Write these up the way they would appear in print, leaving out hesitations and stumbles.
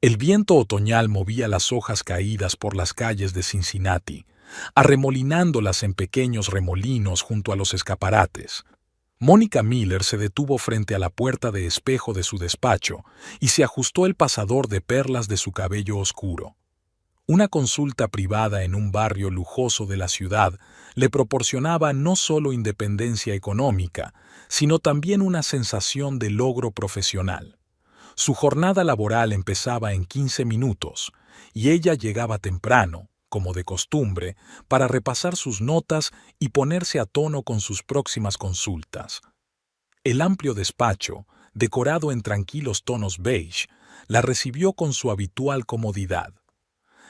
El viento otoñal movía las hojas caídas por las calles de Cincinnati, arremolinándolas en pequeños remolinos junto a los escaparates. Mónica Miller se detuvo frente a la puerta de espejo de su despacho y se ajustó el pasador de perlas de su cabello oscuro. Una consulta privada en un barrio lujoso de la ciudad le proporcionaba no solo independencia económica, sino también una sensación de logro profesional. Su jornada laboral empezaba en 15 minutos y ella llegaba temprano, como de costumbre, para repasar sus notas y ponerse a tono con sus próximas consultas. El amplio despacho, decorado en tranquilos tonos beige, la recibió con su habitual comodidad.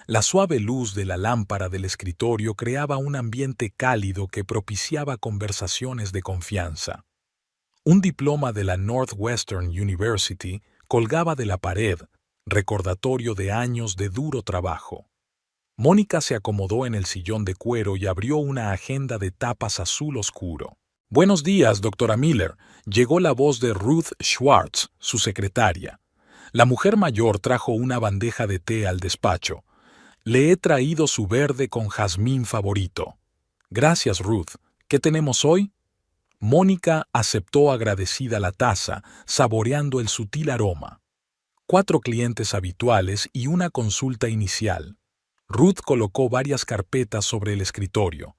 La suave luz de la lámpara del escritorio creaba un ambiente cálido que propiciaba conversaciones de confianza. Un diploma de la Northwestern University colgaba de la pared, recordatorio de años de duro trabajo. Mónica se acomodó en el sillón de cuero y abrió una agenda de tapas azul oscuro. «Buenos días, doctora Miller», llegó la voz de Ruth Schwartz, su secretaria. La mujer mayor trajo una bandeja de té al despacho. «Le he traído su verde con jazmín favorito». «Gracias, Ruth. ¿Qué tenemos hoy?» Mónica aceptó agradecida la taza, saboreando el sutil aroma. 4 clientes habituales y una consulta inicial. Ruth colocó varias carpetas sobre el escritorio.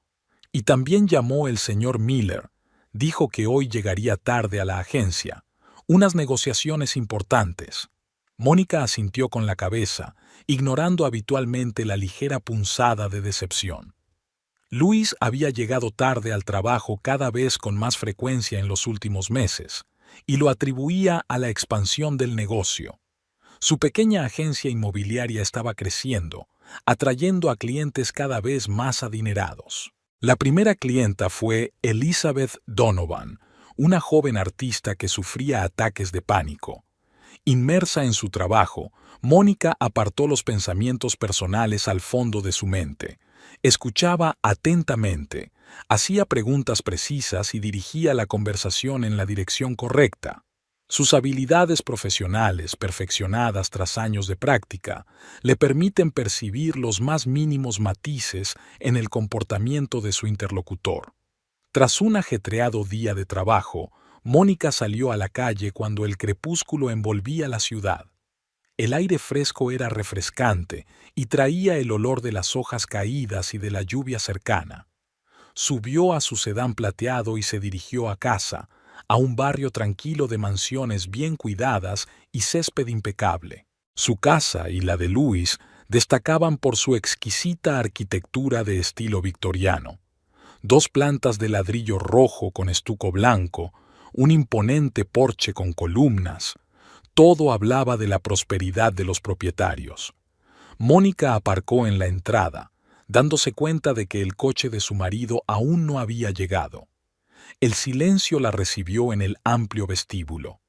Y también llamó el señor Miller. Dijo que hoy llegaría tarde a la agencia. Unas negociaciones importantes. Mónica asintió con la cabeza, ignorando habitualmente la ligera punzada de decepción. Luis había llegado tarde al trabajo cada vez con más frecuencia en los últimos meses, y lo atribuía a la expansión del negocio. Su pequeña agencia inmobiliaria estaba creciendo, atrayendo a clientes cada vez más adinerados. La primera clienta fue Elizabeth Donovan, una joven artista que sufría ataques de pánico. Inmersa en su trabajo, Mónica apartó los pensamientos personales al fondo de su mente. Escuchaba atentamente, hacía preguntas precisas y dirigía la conversación en la dirección correcta. Sus habilidades profesionales, perfeccionadas tras años de práctica, le permiten percibir los más mínimos matices en el comportamiento de su interlocutor. Tras un ajetreado día de trabajo, Mónica salió a la calle cuando el crepúsculo envolvía la ciudad. El aire fresco era refrescante y traía el olor de las hojas caídas y de la lluvia cercana. Subió a su sedán plateado y se dirigió a casa, a un barrio tranquilo de mansiones bien cuidadas y césped impecable. Su casa y la de Luis destacaban por su exquisita arquitectura de estilo victoriano. 2 plantas de ladrillo rojo con estuco blanco, un imponente porche con columnas. Todo hablaba de la prosperidad de los propietarios. Mónica aparcó en la entrada, dándose cuenta de que el coche de su marido aún no había llegado. El silencio la recibió en el amplio vestíbulo.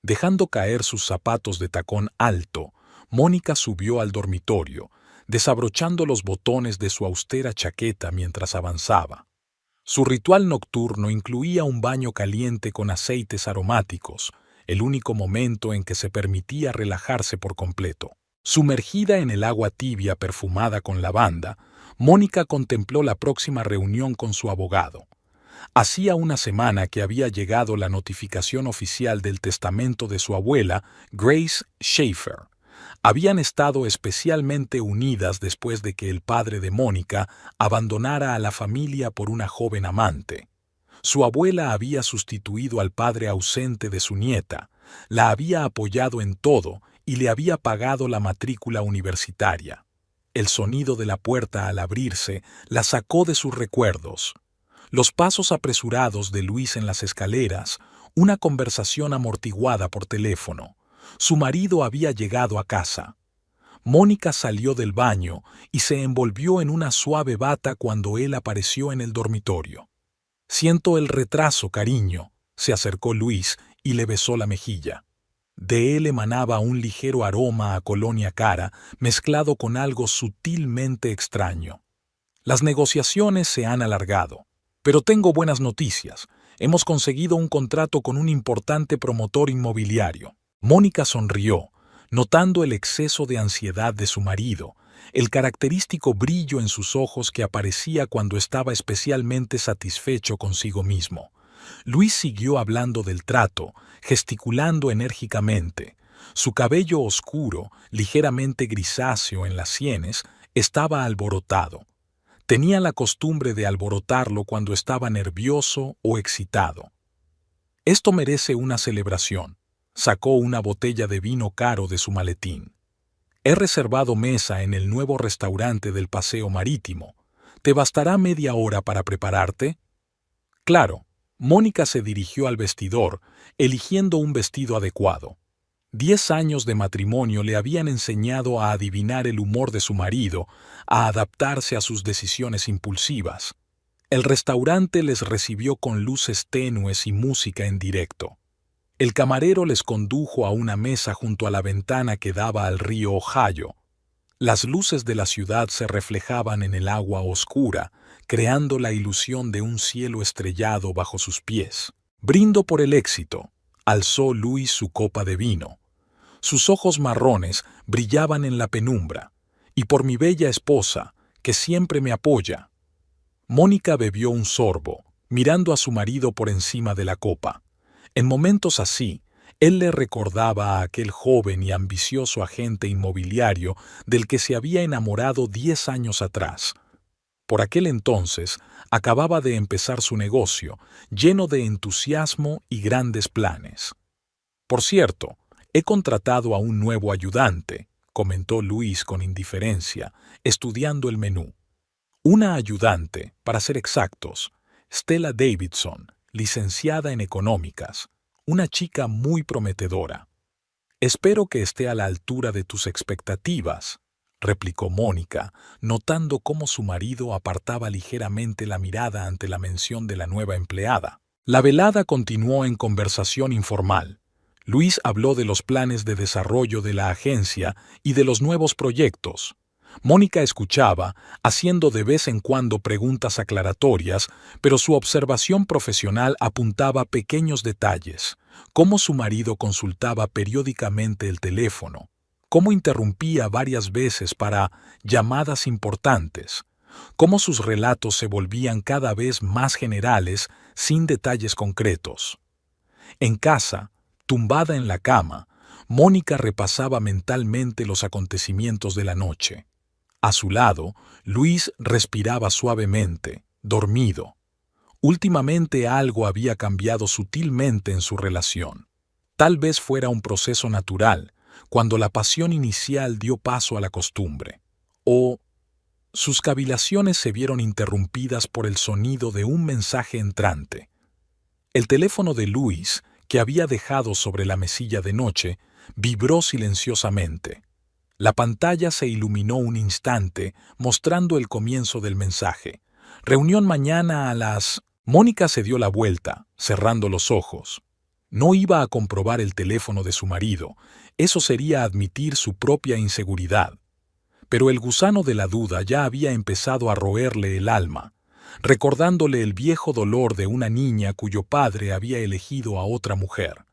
Dejando caer sus zapatos de tacón alto, Mónica subió al dormitorio, desabrochando los botones de su austera chaqueta mientras avanzaba. Su ritual nocturno incluía un baño caliente con aceites aromáticos, el único momento en que se permitía relajarse por completo. Sumergida en el agua tibia perfumada con lavanda, Mónica contempló la próxima reunión con su abogado. Hacía una semana que había llegado la notificación oficial del testamento de su abuela, Grace Schaefer. Habían estado especialmente unidas después de que el padre de Mónica abandonara a la familia por una joven amante. Su abuela había sustituido al padre ausente de su nieta, la había apoyado en todo y le había pagado la matrícula universitaria. El sonido de la puerta al abrirse la sacó de sus recuerdos. Los pasos apresurados de Luis en las escaleras, una conversación amortiguada por teléfono. Su marido había llegado a casa. Mónica salió del baño y se envolvió en una suave bata cuando él apareció en el dormitorio. «Siento el retraso, cariño», se acercó Luis y le besó la mejilla. De él emanaba un ligero aroma a colonia cara mezclado con algo sutilmente extraño. «Las negociaciones se han alargado, pero tengo buenas noticias. Hemos conseguido un contrato con un importante promotor inmobiliario». Mónica sonrió. notando el exceso de ansiedad de su marido, el característico brillo en sus ojos que aparecía cuando estaba especialmente satisfecho consigo mismo. Luis siguió hablando del trato, gesticulando enérgicamente. Su cabello oscuro, ligeramente grisáceo en las sienes, estaba alborotado. Tenía la costumbre de alborotarlo cuando estaba nervioso o excitado. Esto merece una celebración. Sacó una botella de vino caro de su maletín. He reservado mesa en el nuevo restaurante del Paseo Marítimo. ¿Te bastará media hora para prepararte? Claro. Mónica se dirigió al vestidor, eligiendo un vestido adecuado. 10 años de matrimonio le habían enseñado a adivinar el humor de su marido, a adaptarse a sus decisiones impulsivas. El restaurante les recibió con luces tenues y música en directo. El camarero les condujo a una mesa junto a la ventana que daba al río Ohio. Las luces de la ciudad se reflejaban en el agua oscura, creando la ilusión de un cielo estrellado bajo sus pies. «Brindo por el éxito», alzó Luis su copa de vino. Sus ojos marrones brillaban en la penumbra. «Y por mi bella esposa, que siempre me apoya». Mónica bebió un sorbo, mirando a su marido por encima de la copa. En momentos así, él le recordaba a aquel joven y ambicioso agente inmobiliario del que se había enamorado 10 años atrás. Por aquel entonces, acababa de empezar su negocio, lleno de entusiasmo y grandes planes. «Por cierto, he contratado a un nuevo ayudante», comentó Luis con indiferencia, estudiando el menú. Una ayudante, para ser exactos, Stella Davidson, licenciada en económicas, una chica muy prometedora. «Espero que esté a la altura de tus expectativas», replicó Mónica, notando cómo su marido apartaba ligeramente la mirada ante la mención de la nueva empleada. La velada continuó en conversación informal. Luis habló de los planes de desarrollo de la agencia y de los nuevos proyectos. Mónica escuchaba, haciendo de vez en cuando preguntas aclaratorias, pero su observación profesional apuntaba a pequeños detalles, cómo su marido consultaba periódicamente el teléfono, cómo interrumpía varias veces para llamadas importantes, cómo sus relatos se volvían cada vez más generales sin detalles concretos. En casa, tumbada en la cama, Mónica repasaba mentalmente los acontecimientos de la noche. A su lado, Luis respiraba suavemente, dormido. Últimamente algo había cambiado sutilmente en su relación. Tal vez fuera un proceso natural, cuando la pasión inicial dio paso a la costumbre. O sus cavilaciones se vieron interrumpidas por el sonido de un mensaje entrante. El teléfono de Luis, que había dejado sobre la mesilla de noche, vibró silenciosamente. La pantalla se iluminó un instante, mostrando el comienzo del mensaje. «Reunión mañana a las...». Mónica se dio la vuelta, cerrando los ojos. No iba a comprobar el teléfono de su marido. Eso sería admitir su propia inseguridad. Pero el gusano de la duda ya había empezado a roerle el alma, recordándole el viejo dolor de una niña cuyo padre había elegido a otra mujer.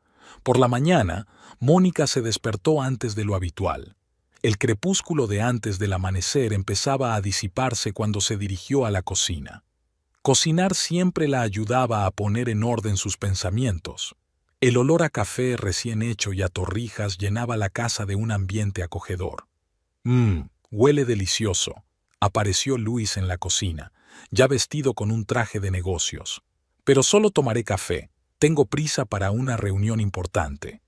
Por la mañana, Mónica se despertó antes de lo habitual. El crepúsculo de antes del amanecer empezaba a disiparse cuando se dirigió a la cocina. Cocinar siempre la ayudaba a poner en orden sus pensamientos. El olor a café recién hecho y a torrijas llenaba la casa de un ambiente acogedor. Huele delicioso», apareció Luis en la cocina, ya vestido con un traje de negocios. «Pero solo tomaré café. Tengo prisa para una reunión importante».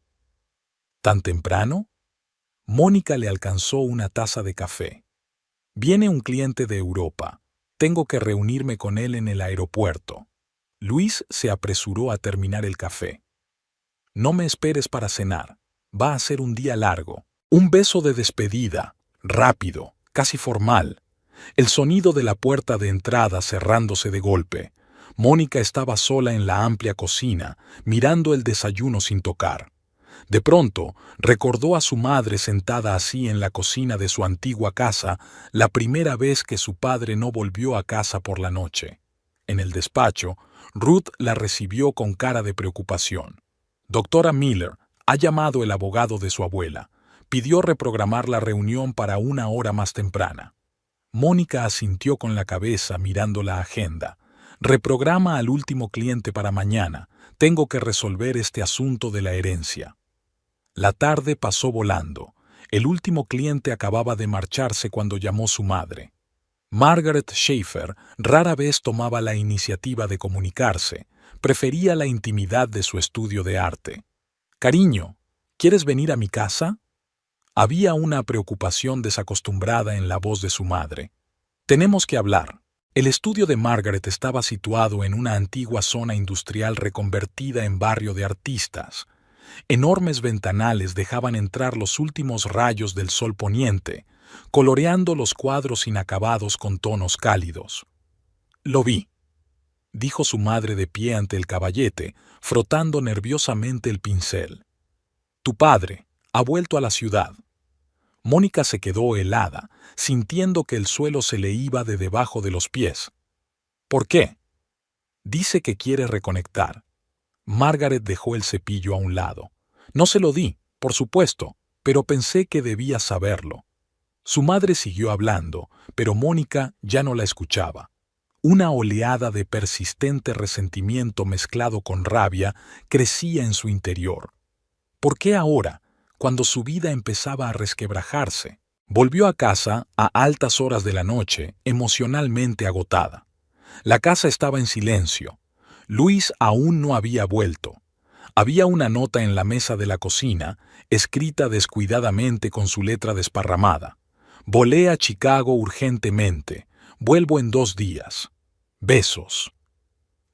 «¿Tan temprano?». Mónica le alcanzó una taza de café. «Viene un cliente de Europa. Tengo que reunirme con él en el aeropuerto». Luis se apresuró a terminar el café. «No me esperes para cenar. Va a ser un día largo». Un beso de despedida, rápido, casi formal. El sonido de la puerta de entrada cerrándose de golpe. Mónica estaba sola en la amplia cocina, mirando el desayuno sin tocar. De pronto, recordó a su madre sentada así en la cocina de su antigua casa la primera vez que su padre no volvió a casa por la noche. En el despacho, Ruth la recibió con cara de preocupación. «Doctora Miller, ha llamado el abogado de su abuela. Pidió reprogramar la reunión para una hora más temprana. Mónica asintió con la cabeza mirando la agenda. Reprograma al último cliente para mañana. Tengo que resolver este asunto de la herencia. La tarde pasó volando. El último cliente acababa de marcharse cuando llamó su madre. Margaret Schaefer rara vez tomaba la iniciativa de comunicarse. Prefería la intimidad de su estudio de arte. «Cariño, ¿quieres venir a mi casa?» Había una preocupación desacostumbrada en la voz de su madre. «Tenemos que hablar». El estudio de Margaret estaba situado en una antigua zona industrial reconvertida en barrio de artistas. Enormes ventanales dejaban entrar los últimos rayos del sol poniente, coloreando los cuadros inacabados con tonos cálidos. «Lo vi», dijo su madre de pie ante el caballete, frotando nerviosamente el pincel. «Tu padre ha vuelto a la ciudad». Mónica se quedó helada, sintiendo que el suelo se le iba de debajo de los pies. «¿Por qué?» «Dice que quiere reconectar». Margaret dejó el cepillo a un lado. «No se lo di, por supuesto, pero pensé que debía saberlo». Su madre siguió hablando, pero Mónica ya no la escuchaba. Una oleada de persistente resentimiento mezclado con rabia crecía en su interior. ¿Por qué ahora, cuando su vida empezaba a resquebrajarse? Volvió a casa a altas horas de la noche, emocionalmente agotada. La casa estaba en silencio. Luis aún no había vuelto. Había una nota en la mesa de la cocina, escrita descuidadamente con su letra desparramada. «Volé a Chicago urgentemente. Vuelvo en 2 días. Besos».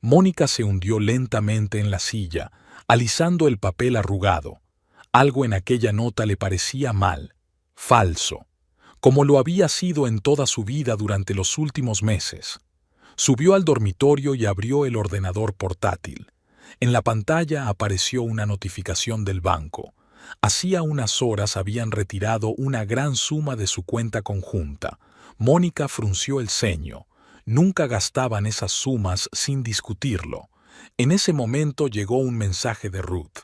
Mónica se hundió lentamente en la silla, alisando el papel arrugado. Algo en aquella nota le parecía mal, falso, como lo había sido en toda su vida durante los últimos meses. Subió al dormitorio y abrió el ordenador portátil. En la pantalla apareció una notificación del banco. Hacía unas horas habían retirado una gran suma de su cuenta conjunta. Mónica frunció el ceño. Nunca gastaban esas sumas sin discutirlo. En ese momento llegó un mensaje de Ruth.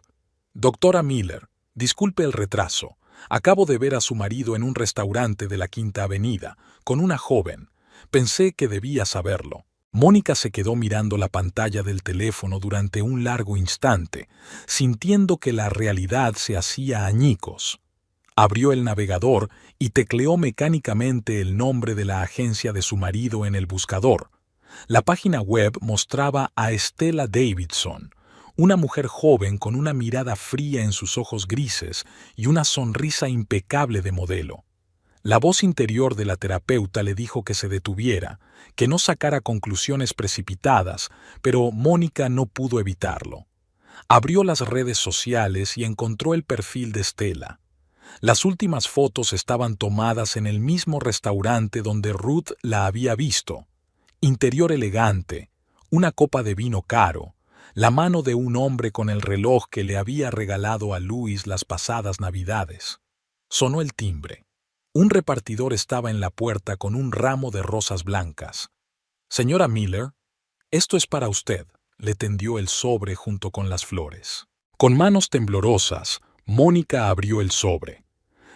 «Doctora Miller, disculpe el retraso. Acabo de ver a su marido en un restaurante de la Quinta Avenida, con una joven. Pensé que debía saberlo». Mónica se quedó mirando la pantalla del teléfono durante un largo instante, sintiendo que la realidad se hacía añicos. Abrió el navegador y tecleó mecánicamente el nombre de la agencia de su marido en el buscador. La página web mostraba a Stella Davidson, una mujer joven con una mirada fría en sus ojos grises y una sonrisa impecable de modelo. La voz interior de la terapeuta le dijo que se detuviera, que no sacara conclusiones precipitadas, pero Mónica no pudo evitarlo. Abrió las redes sociales y encontró el perfil de Stella. Las últimas fotos estaban tomadas en el mismo restaurante donde Ruth la había visto. Interior elegante, una copa de vino caro, la mano de un hombre con el reloj que le había regalado a Luis las pasadas Navidades. Sonó el timbre. Un repartidor estaba en la puerta con un ramo de rosas blancas. «Señora Miller, esto es para usted», le tendió el sobre junto con las flores. Con manos temblorosas, Mónica abrió el sobre.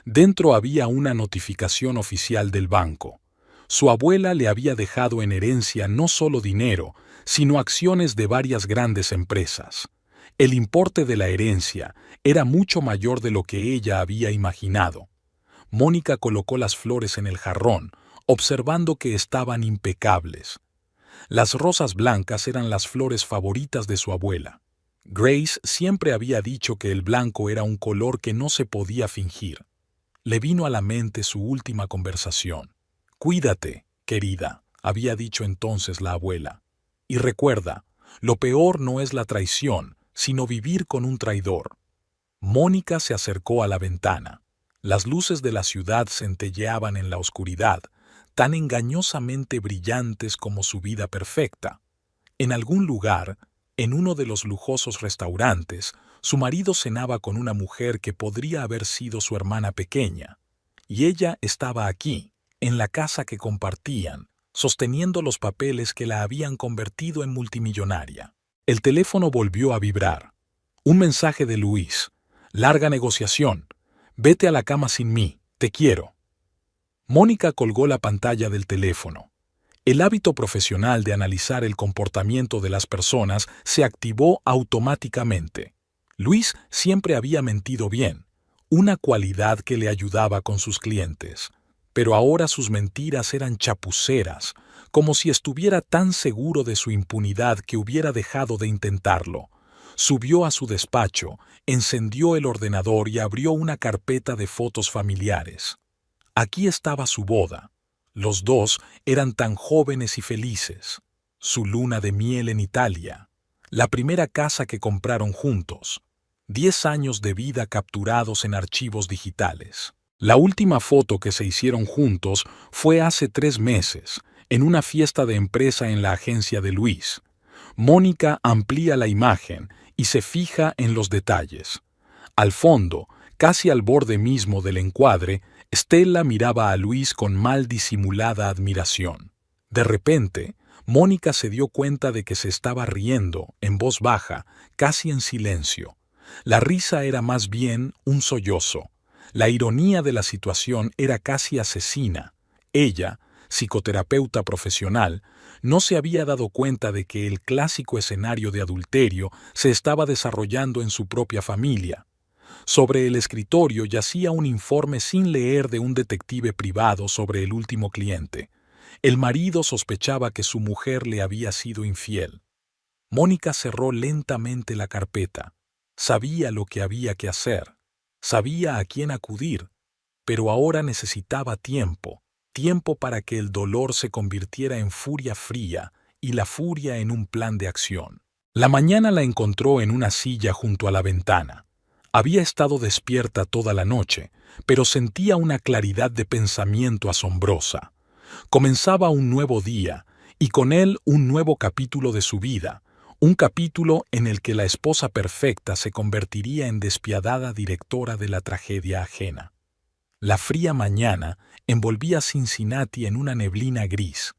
Dentro había una notificación oficial del banco. Su abuela le había dejado en herencia no solo dinero, sino acciones de varias grandes empresas. El importe de la herencia era mucho mayor de lo que ella había imaginado. Mónica colocó las flores en el jarrón, observando que estaban impecables. Las rosas blancas eran las flores favoritas de su abuela. Grace siempre había dicho que el blanco era un color que no se podía fingir. Le vino a la mente su última conversación. «Cuídate, querida», había dicho entonces la abuela. «Y recuerda, lo peor no es la traición, sino vivir con un traidor». Mónica se acercó a la ventana. Las luces de la ciudad centelleaban en la oscuridad, tan engañosamente brillantes como su vida perfecta. En algún lugar, en uno de los lujosos restaurantes, su marido cenaba con una mujer que podría haber sido su hermana pequeña. Y ella estaba aquí, en la casa que compartían, sosteniendo los papeles que la habían convertido en multimillonaria. El teléfono volvió a vibrar. Un mensaje de Luis. «Larga negociación. Vete a la cama sin mí, te quiero. Mónica colgó la pantalla del teléfono. El hábito profesional de analizar el comportamiento de las personas se activó automáticamente. Luis siempre había mentido bien, una cualidad que le ayudaba con sus clientes. Pero ahora sus mentiras eran chapuceras, como si estuviera tan seguro de su impunidad que hubiera dejado de intentarlo. Subió a su despacho, encendió el ordenador y abrió una carpeta de fotos familiares. Aquí estaba su boda. Los dos eran tan jóvenes y felices. Su luna de miel en Italia. La primera casa que compraron juntos. 10 años de vida capturados en archivos digitales. La última foto que se hicieron juntos fue hace 3 meses, en una fiesta de empresa en la agencia de Luis. Mónica amplía la imagen y se fija en los detalles. Al fondo, casi al borde mismo del encuadre, Stella miraba a Luis con mal disimulada admiración. De repente, Mónica se dio cuenta de que se estaba riendo, en voz baja, casi en silencio. La risa era más bien un sollozo. La ironía de la situación era casi asesina. Ella, psicoterapeuta profesional, no se había dado cuenta de que el clásico escenario de adulterio se estaba desarrollando en su propia familia. Sobre el escritorio yacía un informe sin leer de un detective privado sobre el último cliente. El marido sospechaba que su mujer le había sido infiel. Mónica cerró lentamente la carpeta. Sabía lo que había que hacer. Sabía a quién acudir. Pero ahora necesitaba tiempo. Tiempo para que el dolor se convirtiera en furia fría y la furia en un plan de acción. La mañana la encontró en una silla junto a la ventana. Había estado despierta toda la noche, pero sentía una claridad de pensamiento asombrosa. Comenzaba un nuevo día, y con él un nuevo capítulo de su vida, un capítulo en el que la esposa perfecta se convertiría en despiadada directora de la tragedia ajena. La fría mañana envolvía Cincinnati en una neblina gris.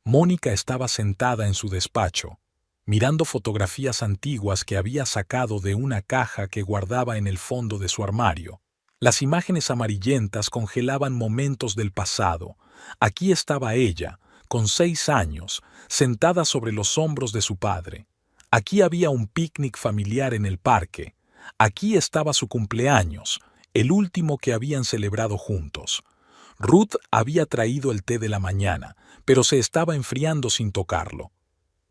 Mónica estaba sentada en su despacho, mirando fotografías antiguas que había sacado de una caja que guardaba en el fondo de su armario. Las imágenes amarillentas congelaban momentos del pasado. Aquí estaba ella, con 6 años, sentada sobre los hombros de su padre. Aquí había un picnic familiar en el parque. Aquí estaba su cumpleaños, el último que habían celebrado juntos. Ruth había traído el té de la mañana, pero se estaba enfriando sin tocarlo.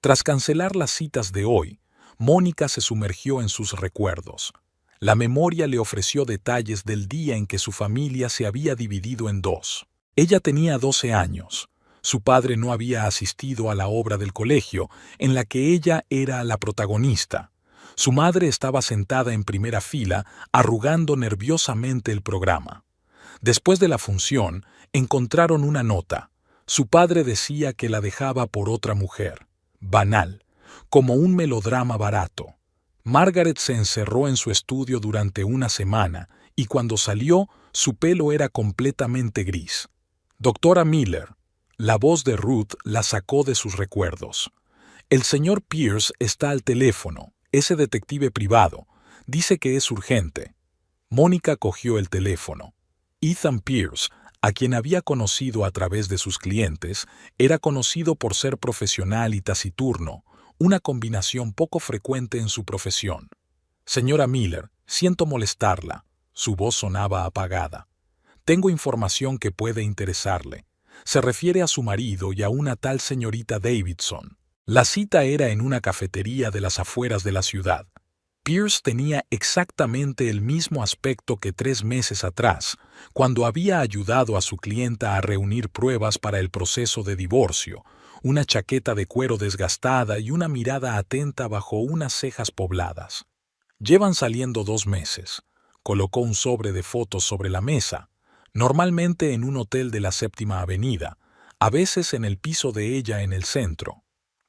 Tras cancelar las citas de hoy, Mónica se sumergió en sus recuerdos. La memoria le ofreció detalles del día en que su familia se había dividido en dos. Ella tenía 12 años. Su padre no había asistido a la obra del colegio, en la que ella era la protagonista. Su madre estaba sentada en primera fila, arrugando nerviosamente el programa. Después de la función, encontraron una nota. Su padre decía que la dejaba por otra mujer. Banal, como un melodrama barato. Margaret se encerró en su estudio durante una semana y cuando salió, su pelo era completamente gris. Doctora Miller, la voz de Ruth la sacó de sus recuerdos. El señor Pierce está al teléfono, ese detective privado. Dice que es urgente. Mónica cogió el teléfono. Ethan Pierce, a quien había conocido a través de sus clientes, era conocido por ser profesional y taciturno, una combinación poco frecuente en su profesión. Señora Miller, siento molestarla. Su voz sonaba apagada. Tengo información que puede interesarle. Se refiere a su marido y a una tal señorita Davidson. La cita era en una cafetería de las afueras de la ciudad. Pierce tenía exactamente el mismo aspecto que 3 meses atrás, cuando había ayudado a su clienta a reunir pruebas para el proceso de divorcio, una chaqueta de cuero desgastada y una mirada atenta bajo unas cejas pobladas. Llevan saliendo 2 meses. Colocó un sobre de fotos sobre la mesa, normalmente en un hotel de la Séptima Avenida, a veces en el piso de ella en el centro.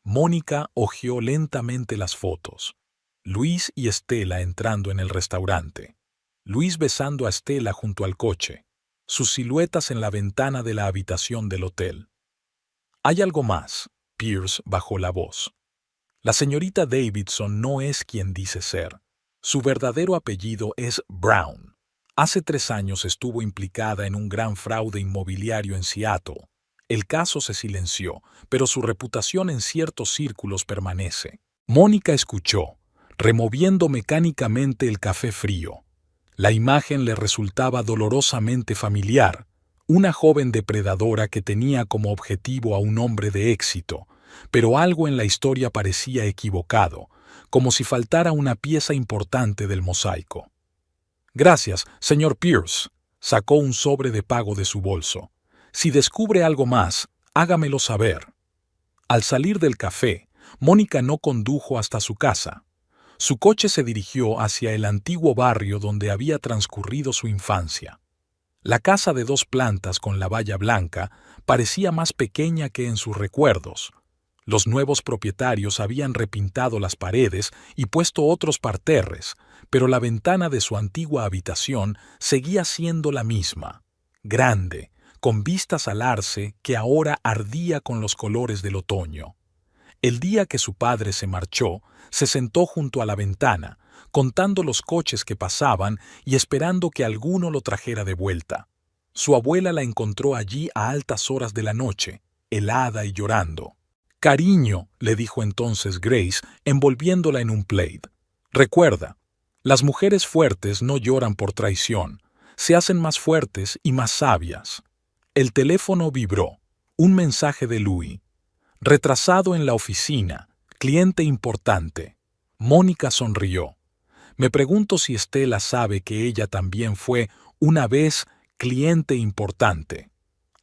Mónica hojeó lentamente las fotos. Luis y Stella entrando en el restaurante. Luis besando a Stella junto al coche. Sus siluetas en la ventana de la habitación del hotel. Hay algo más, Pierce bajó la voz. La señorita Davidson no es quien dice ser. Su verdadero apellido es Brown. Hace 3 años estuvo implicada en un gran fraude inmobiliario en Seattle. El caso se silenció, pero su reputación en ciertos círculos permanece. Mónica escuchó, removiendo mecánicamente el café frío. La imagen le resultaba dolorosamente familiar. Una joven depredadora que tenía como objetivo a un hombre de éxito, pero algo en la historia parecía equivocado, como si faltara una pieza importante del mosaico. Gracias, señor Pierce. Sacó un sobre de pago de su bolso. Si descubre algo más, hágamelo saber. Al salir del café, Mónica no condujo hasta su casa. Su coche se dirigió hacia el antiguo barrio donde había transcurrido su infancia. La casa de 2 plantas con la valla blanca parecía más pequeña que en sus recuerdos. Los nuevos propietarios habían repintado las paredes y puesto otros parterres, pero la ventana de su antigua habitación seguía siendo la misma, grande, con vistas al arce que ahora ardía con los colores del otoño. El día que su padre se marchó, se sentó junto a la ventana, contando los coches que pasaban y esperando que alguno lo trajera de vuelta. Su abuela la encontró allí a altas horas de la noche, helada y llorando. «Cariño», le dijo entonces Grace, envolviéndola en un plaid. «Recuerda, las mujeres fuertes no lloran por traición, se hacen más fuertes y más sabias». El teléfono vibró. Un mensaje de Louis. «Retrasado en la oficina. Cliente importante». Mónica sonrió. «Me pregunto si Stella sabe que ella también fue, una vez, cliente importante.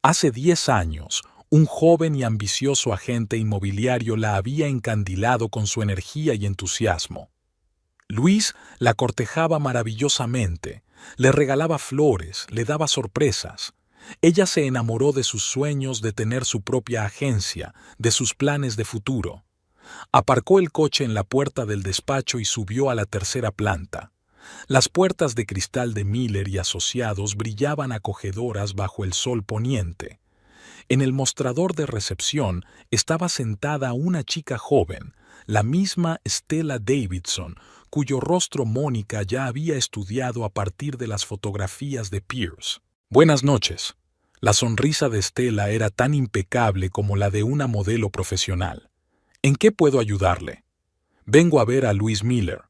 Hace 10 años, un joven y ambicioso agente inmobiliario la había encandilado con su energía y entusiasmo. Luis la cortejaba maravillosamente, le regalaba flores, le daba sorpresas. Ella se enamoró de sus sueños de tener su propia agencia, de sus planes de futuro. Aparcó el coche en la puerta del despacho y subió a la 3ª planta. Las puertas de cristal de Miller y Asociados brillaban acogedoras bajo el sol poniente. En el mostrador de recepción estaba sentada una chica joven, la misma Stella Davidson, cuyo rostro Mónica ya había estudiado a partir de las fotografías de Pierce. «Buenas noches». La sonrisa de Stella era tan impecable como la de una modelo profesional. «¿En qué puedo ayudarle?» «Vengo a ver a Louis Miller».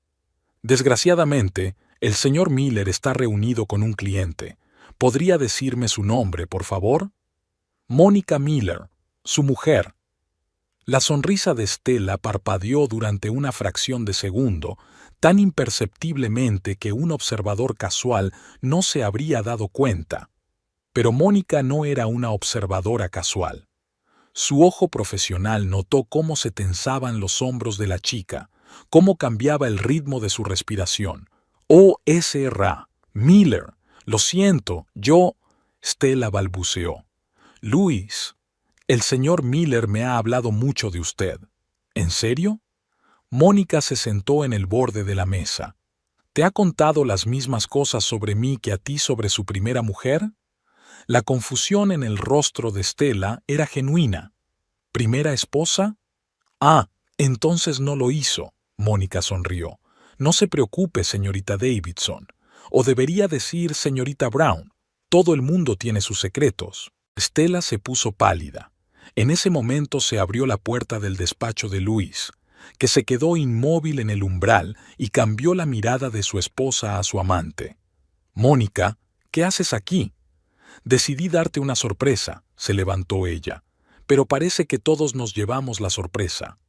«Desgraciadamente, el señor Miller está reunido con un cliente. ¿Podría decirme su nombre, por favor?» «Mónica Miller, su mujer». La sonrisa de Stella parpadeó durante una fracción de segundo, tan imperceptiblemente que un observador casual no se habría dado cuenta. Pero Mónica no era una observadora casual. Su ojo profesional notó cómo se tensaban los hombros de la chica, cómo cambiaba el ritmo de su respiración. «Oh, Sr. Miller, lo siento, yo...» Stella balbuceó. «Luis, el señor Miller me ha hablado mucho de usted». «¿En serio?» Mónica se sentó en el borde de la mesa. «¿Te ha contado las mismas cosas sobre mí que a ti sobre su primera mujer?» La confusión en el rostro de Stella era genuina. «¿Primera esposa?» «Ah, entonces no lo hizo», Mónica sonrió. «No se preocupe, señorita Davidson. O debería decir señorita Brown. Todo el mundo tiene sus secretos». Stella se puso pálida. En ese momento se abrió la puerta del despacho de Luis, que se quedó inmóvil en el umbral y cambió la mirada de su esposa a su amante. «Mónica, ¿qué haces aquí?» «Decidí darte una sorpresa», se levantó ella, «pero parece que todos nos llevamos la sorpresa».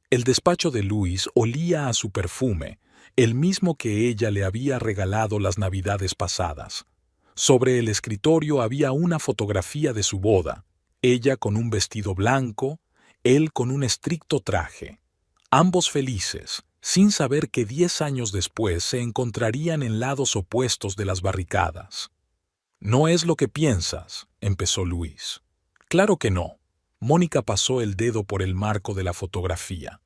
El despacho de Luis olía a su perfume, el mismo que ella le había regalado las navidades pasadas. Sobre el escritorio había una fotografía de su boda, ella con un vestido blanco, él con un estricto traje. Ambos felices, sin saber que 10 años después se encontrarían en lados opuestos de las barricadas. «No es lo que piensas», empezó Luis. «Claro que no». Mónica pasó el dedo por el marco de la fotografía.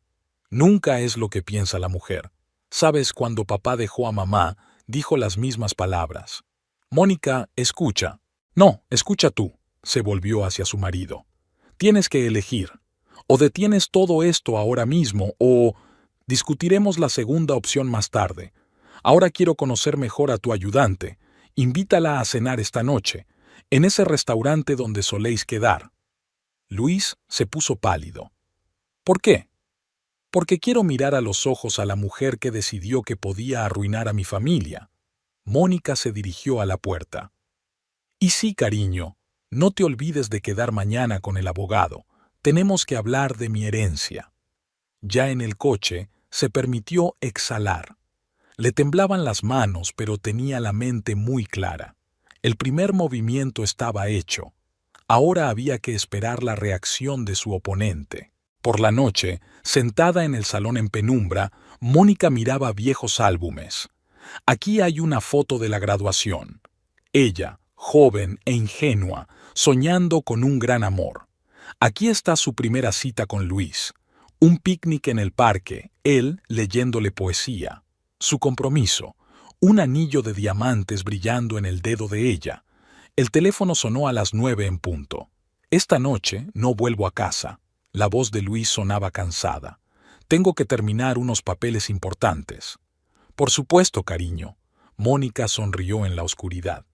«Nunca es lo que piensa la mujer. Sabes, cuando papá dejó a mamá, dijo las mismas palabras. Mónica, escucha». «No, escucha tú», se volvió hacia su marido. «Tienes que elegir. O detienes todo esto ahora mismo, o discutiremos la segunda opción más tarde. Ahora quiero conocer mejor a tu ayudante, Invítala a cenar esta noche, en ese restaurante donde soléis quedar. Luis se puso pálido. ¿Por qué? Porque quiero mirar a los ojos a la mujer que decidió que podía arruinar a mi familia. Mónica se dirigió a la puerta. Y sí, cariño, no te olvides de quedar mañana con el abogado. Tenemos que hablar de mi herencia. Ya en el coche, se permitió exhalar. Le temblaban las manos, pero tenía la mente muy clara. El primer movimiento estaba hecho. Ahora había que esperar la reacción de su oponente. Por la noche, sentada en el salón en penumbra, Mónica miraba viejos álbumes. Aquí hay una foto de la graduación. Ella, joven e ingenua, soñando con un gran amor. Aquí está su primera cita con Luis. Un picnic en el parque, él leyéndole poesía. Su compromiso, un anillo de diamantes brillando en el dedo de ella. El teléfono sonó a las 9 en punto. Esta noche no vuelvo a casa. La voz de Luis sonaba cansada. Tengo que terminar unos papeles importantes. Por supuesto, cariño. Mónica sonrió en la oscuridad.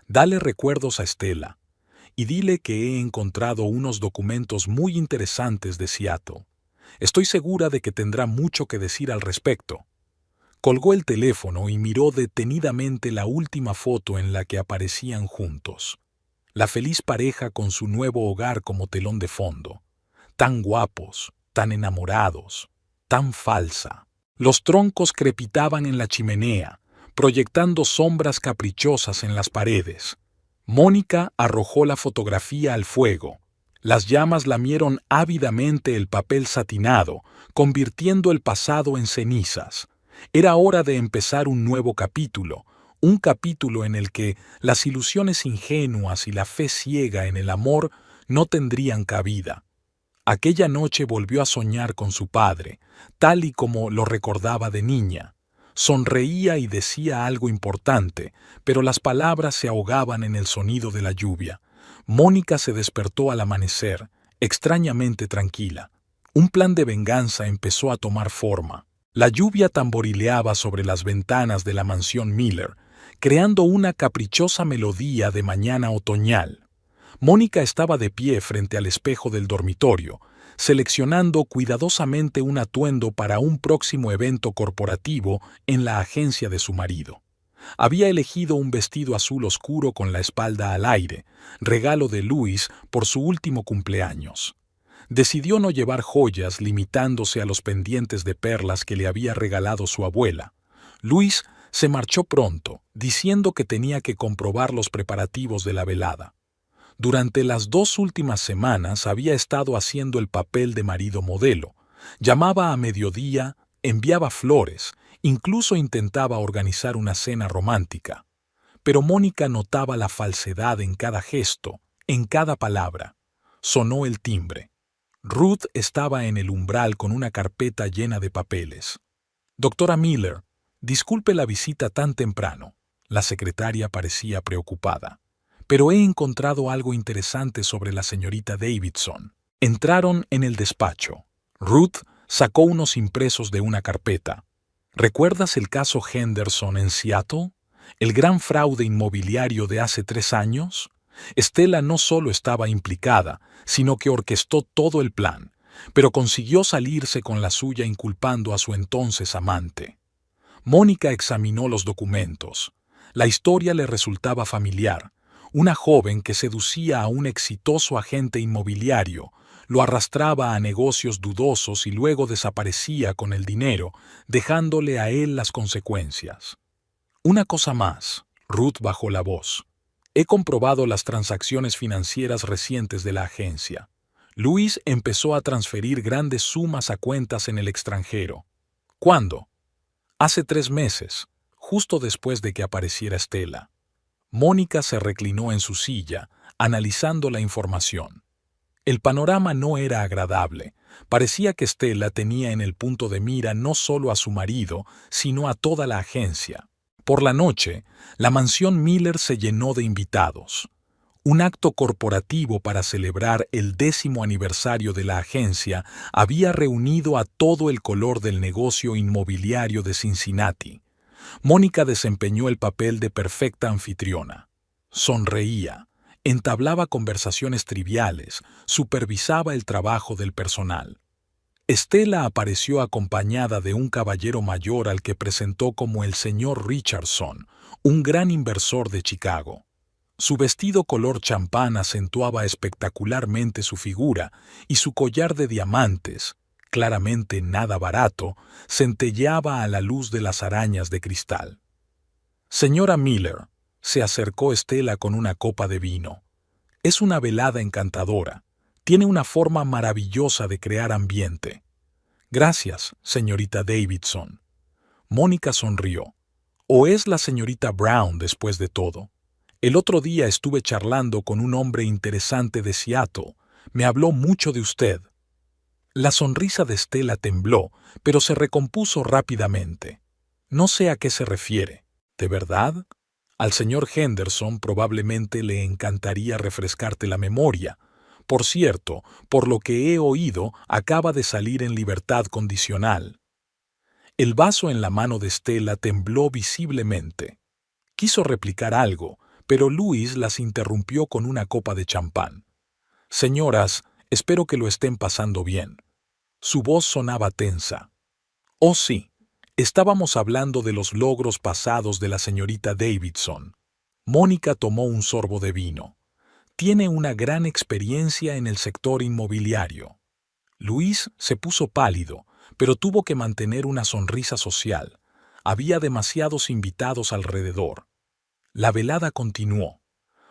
Dale recuerdos a Estela y dile que he encontrado unos documentos muy interesantes de Seattle. Estoy segura de que tendrá mucho que decir al respecto. Colgó el teléfono y miró detenidamente la última foto en la que aparecían juntos. La feliz pareja con su nuevo hogar como telón de fondo. Tan guapos, tan enamorados, tan falsa. Los troncos crepitaban en la chimenea, proyectando sombras caprichosas en las paredes. Mónica arrojó la fotografía al fuego. Las llamas lamieron ávidamente el papel satinado, convirtiendo el pasado en cenizas. Era hora de empezar un nuevo capítulo, un capítulo en el que las ilusiones ingenuas y la fe ciega en el amor no tendrían cabida. Aquella noche volvió a soñar con su padre, tal y como lo recordaba de niña. Sonreía y decía algo importante, pero las palabras se ahogaban en el sonido de la lluvia. Mónica se despertó al amanecer, extrañamente tranquila. Un plan de venganza empezó a tomar forma. La lluvia tamborileaba sobre las ventanas de la mansión Miller, creando una caprichosa melodía de mañana otoñal. Mónica estaba de pie frente al espejo del dormitorio, seleccionando cuidadosamente un atuendo para un próximo evento corporativo en la agencia de su marido. Había elegido un vestido azul oscuro con la espalda al aire, regalo de Luis por su último cumpleaños. Decidió no llevar joyas, limitándose a los pendientes de perlas que le había regalado su abuela. Luis se marchó pronto, diciendo que tenía que comprobar los preparativos de la velada. Durante las 2 últimas semanas había estado haciendo el papel de marido modelo. Llamaba a mediodía, enviaba flores, incluso intentaba organizar una cena romántica. Pero Mónica notaba la falsedad en cada gesto, en cada palabra. Sonó el timbre. Ruth estaba en el umbral con una carpeta llena de papeles. «Doctora Miller, disculpe la visita tan temprano». La secretaria parecía preocupada. «Pero he encontrado algo interesante sobre la señorita Davidson». Entraron en el despacho. Ruth sacó unos impresos de una carpeta. «¿Recuerdas el caso Henderson en Seattle? ¿El gran fraude inmobiliario de hace 3 años?» Estela no solo estaba implicada, sino que orquestó todo el plan, pero consiguió salirse con la suya inculpando a su entonces amante. Mónica examinó los documentos. La historia le resultaba familiar. Una joven que seducía a un exitoso agente inmobiliario, lo arrastraba a negocios dudosos y luego desaparecía con el dinero, dejándole a él las consecuencias. «Una cosa más», Ruth bajó la voz. «He comprobado las transacciones financieras recientes de la agencia. Luis empezó a transferir grandes sumas a cuentas en el extranjero». «¿Cuándo?» «Hace 3 meses, justo después de que apareciera Estela». Mónica se reclinó en su silla, analizando la información. El panorama no era agradable. Parecía que Estela tenía en el punto de mira no solo a su marido, sino a toda la agencia. Por la noche, la mansión Miller se llenó de invitados. Un acto corporativo para celebrar el 10º aniversario de la agencia había reunido a todo el color del negocio inmobiliario de Cincinnati. Mónica desempeñó el papel de perfecta anfitriona. Sonreía, entablaba conversaciones triviales, supervisaba el trabajo del personal. Estela apareció acompañada de un caballero mayor al que presentó como el señor Richardson, un gran inversor de Chicago. Su vestido color champán acentuaba espectacularmente su figura y su collar de diamantes, claramente nada barato, centelleaba a la luz de las arañas de cristal. Señora Miller, se acercó Estela con una copa de vino. Es una velada encantadora. Tiene una forma maravillosa de crear ambiente. Gracias, señorita Davidson. Mónica sonrió. ¿O es la señorita Brown después de todo? El otro día estuve charlando con un hombre interesante de Seattle. Me habló mucho de usted. La sonrisa de Estela tembló, pero se recompuso rápidamente. No sé a qué se refiere. ¿De verdad? Al señor Henderson probablemente le encantaría refrescarte la memoria. Por cierto, por lo que he oído, acaba de salir en libertad condicional. El vaso en la mano de Estela tembló visiblemente. Quiso replicar algo, pero Luis las interrumpió con una copa de champán. Señoras, espero que lo estén pasando bien. Su voz sonaba tensa. Oh sí, estábamos hablando de los logros pasados de la señorita Davidson. Mónica tomó un sorbo de vino. Tiene una gran experiencia en el sector inmobiliario. Luis se puso pálido, pero tuvo que mantener una sonrisa social. Había demasiados invitados alrededor. La velada continuó.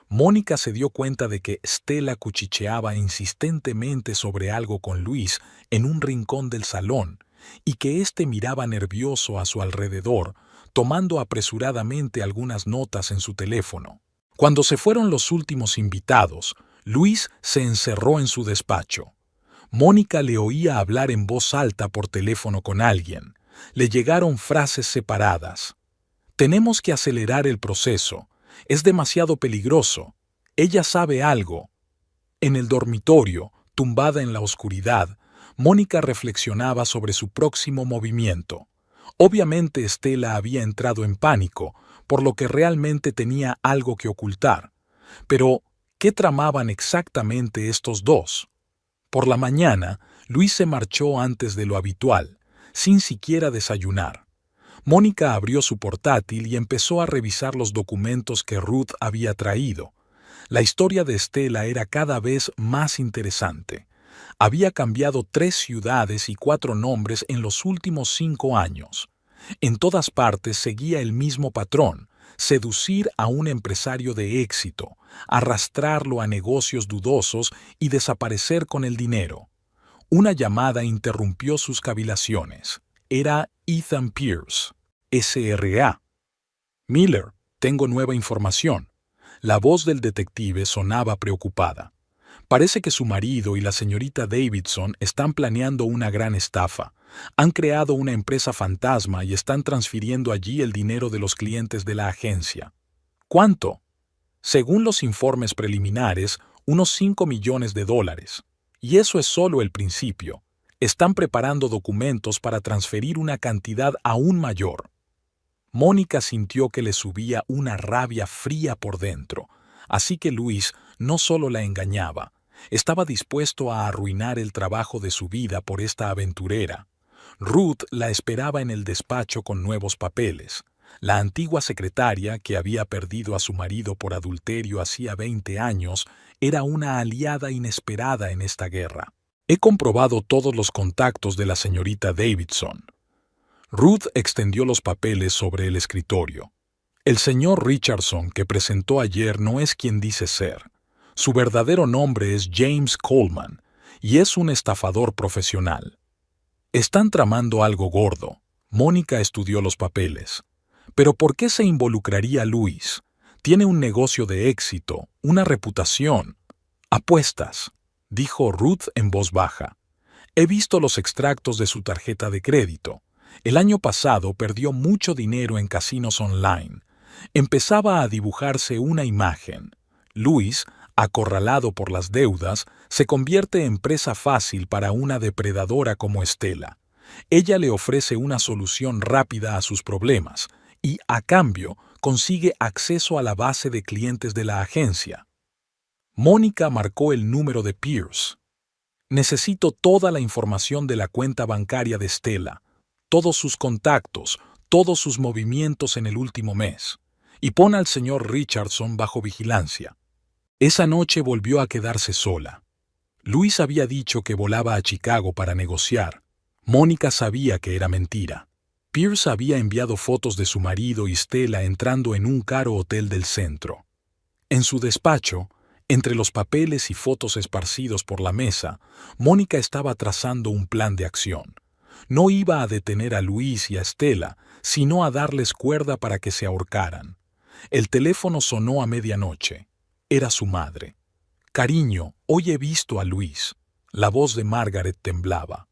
Mónica se dio cuenta de que Estela cuchicheaba insistentemente sobre algo con Luis en un rincón del salón y que éste miraba nervioso a su alrededor, tomando apresuradamente algunas notas en su teléfono. Cuando se fueron los últimos invitados, Luis se encerró en su despacho. Mónica le oía hablar en voz alta por teléfono con alguien. Le llegaron frases separadas. Tenemos que acelerar el proceso. Es demasiado peligroso. Ella sabe algo. En el dormitorio, tumbada en la oscuridad, Mónica reflexionaba sobre su próximo movimiento. Obviamente Estela había entrado en pánico, por lo que realmente tenía algo que ocultar. Pero, ¿qué tramaban exactamente estos dos? Por la mañana, Luis se marchó antes de lo habitual, sin siquiera desayunar. Mónica abrió su portátil y empezó a revisar los documentos que Ruth había traído. La historia de Estela era cada vez más interesante. Había cambiado 3 ciudades y 4 nombres en los últimos 5 años. En todas partes seguía el mismo patrón: seducir a un empresario de éxito, arrastrarlo a negocios dudosos y desaparecer con el dinero. Una llamada interrumpió sus cavilaciones. Era Ethan Pierce, SRA. Miller, tengo nueva información. La voz del detective sonaba preocupada. Parece que su marido y la señorita Davidson están planeando una gran estafa. Han creado una empresa fantasma y están transfiriendo allí el dinero de los clientes de la agencia. ¿Cuánto? Según los informes preliminares, unos $5 millones. Y eso es solo el principio. Están preparando documentos para transferir una cantidad aún mayor. Mónica sintió que le subía una rabia fría por dentro, así que Luis no solo la engañaba, estaba dispuesto a arruinar el trabajo de su vida por esta aventurera. Ruth la esperaba en el despacho con nuevos papeles. La antigua secretaria, que había perdido a su marido por adulterio hacía 20 años, era una aliada inesperada en esta guerra. He comprobado todos los contactos de la señorita Davidson. Ruth extendió los papeles sobre el escritorio. El señor Richardson que presentó ayer no es quien dice ser. Su verdadero nombre es James Coleman y es un estafador profesional. Están tramando algo gordo. Mónica estudió los papeles. ¿Pero por qué se involucraría Luis? Tiene un negocio de éxito, una reputación. Apuestas, dijo Ruth en voz baja. He visto los extractos de su tarjeta de crédito. El año pasado perdió mucho dinero en casinos online. Empezaba a dibujarse una imagen. Luis, acorralado por las deudas, se convierte en presa fácil para una depredadora como Estela. Ella le ofrece una solución rápida a sus problemas y, a cambio, consigue acceso a la base de clientes de la agencia. Mónica marcó el número de Pierce. Necesito toda la información de la cuenta bancaria de Stella, todos sus contactos, todos sus movimientos en el último mes. Y pon al señor Richardson bajo vigilancia. Esa noche volvió a quedarse sola. Luis había dicho que volaba a Chicago para negociar. Mónica sabía que era mentira. Pierce había enviado fotos de su marido y Stella entrando en un caro hotel del centro. En su despacho, entre los papeles y fotos esparcidos por la mesa, Mónica estaba trazando un plan de acción. No iba a detener a Luis y a Stella, sino a darles cuerda para que se ahorcaran. El teléfono sonó a medianoche. Era su madre. «Cariño, hoy he visto a Luis». La voz de Margaret temblaba.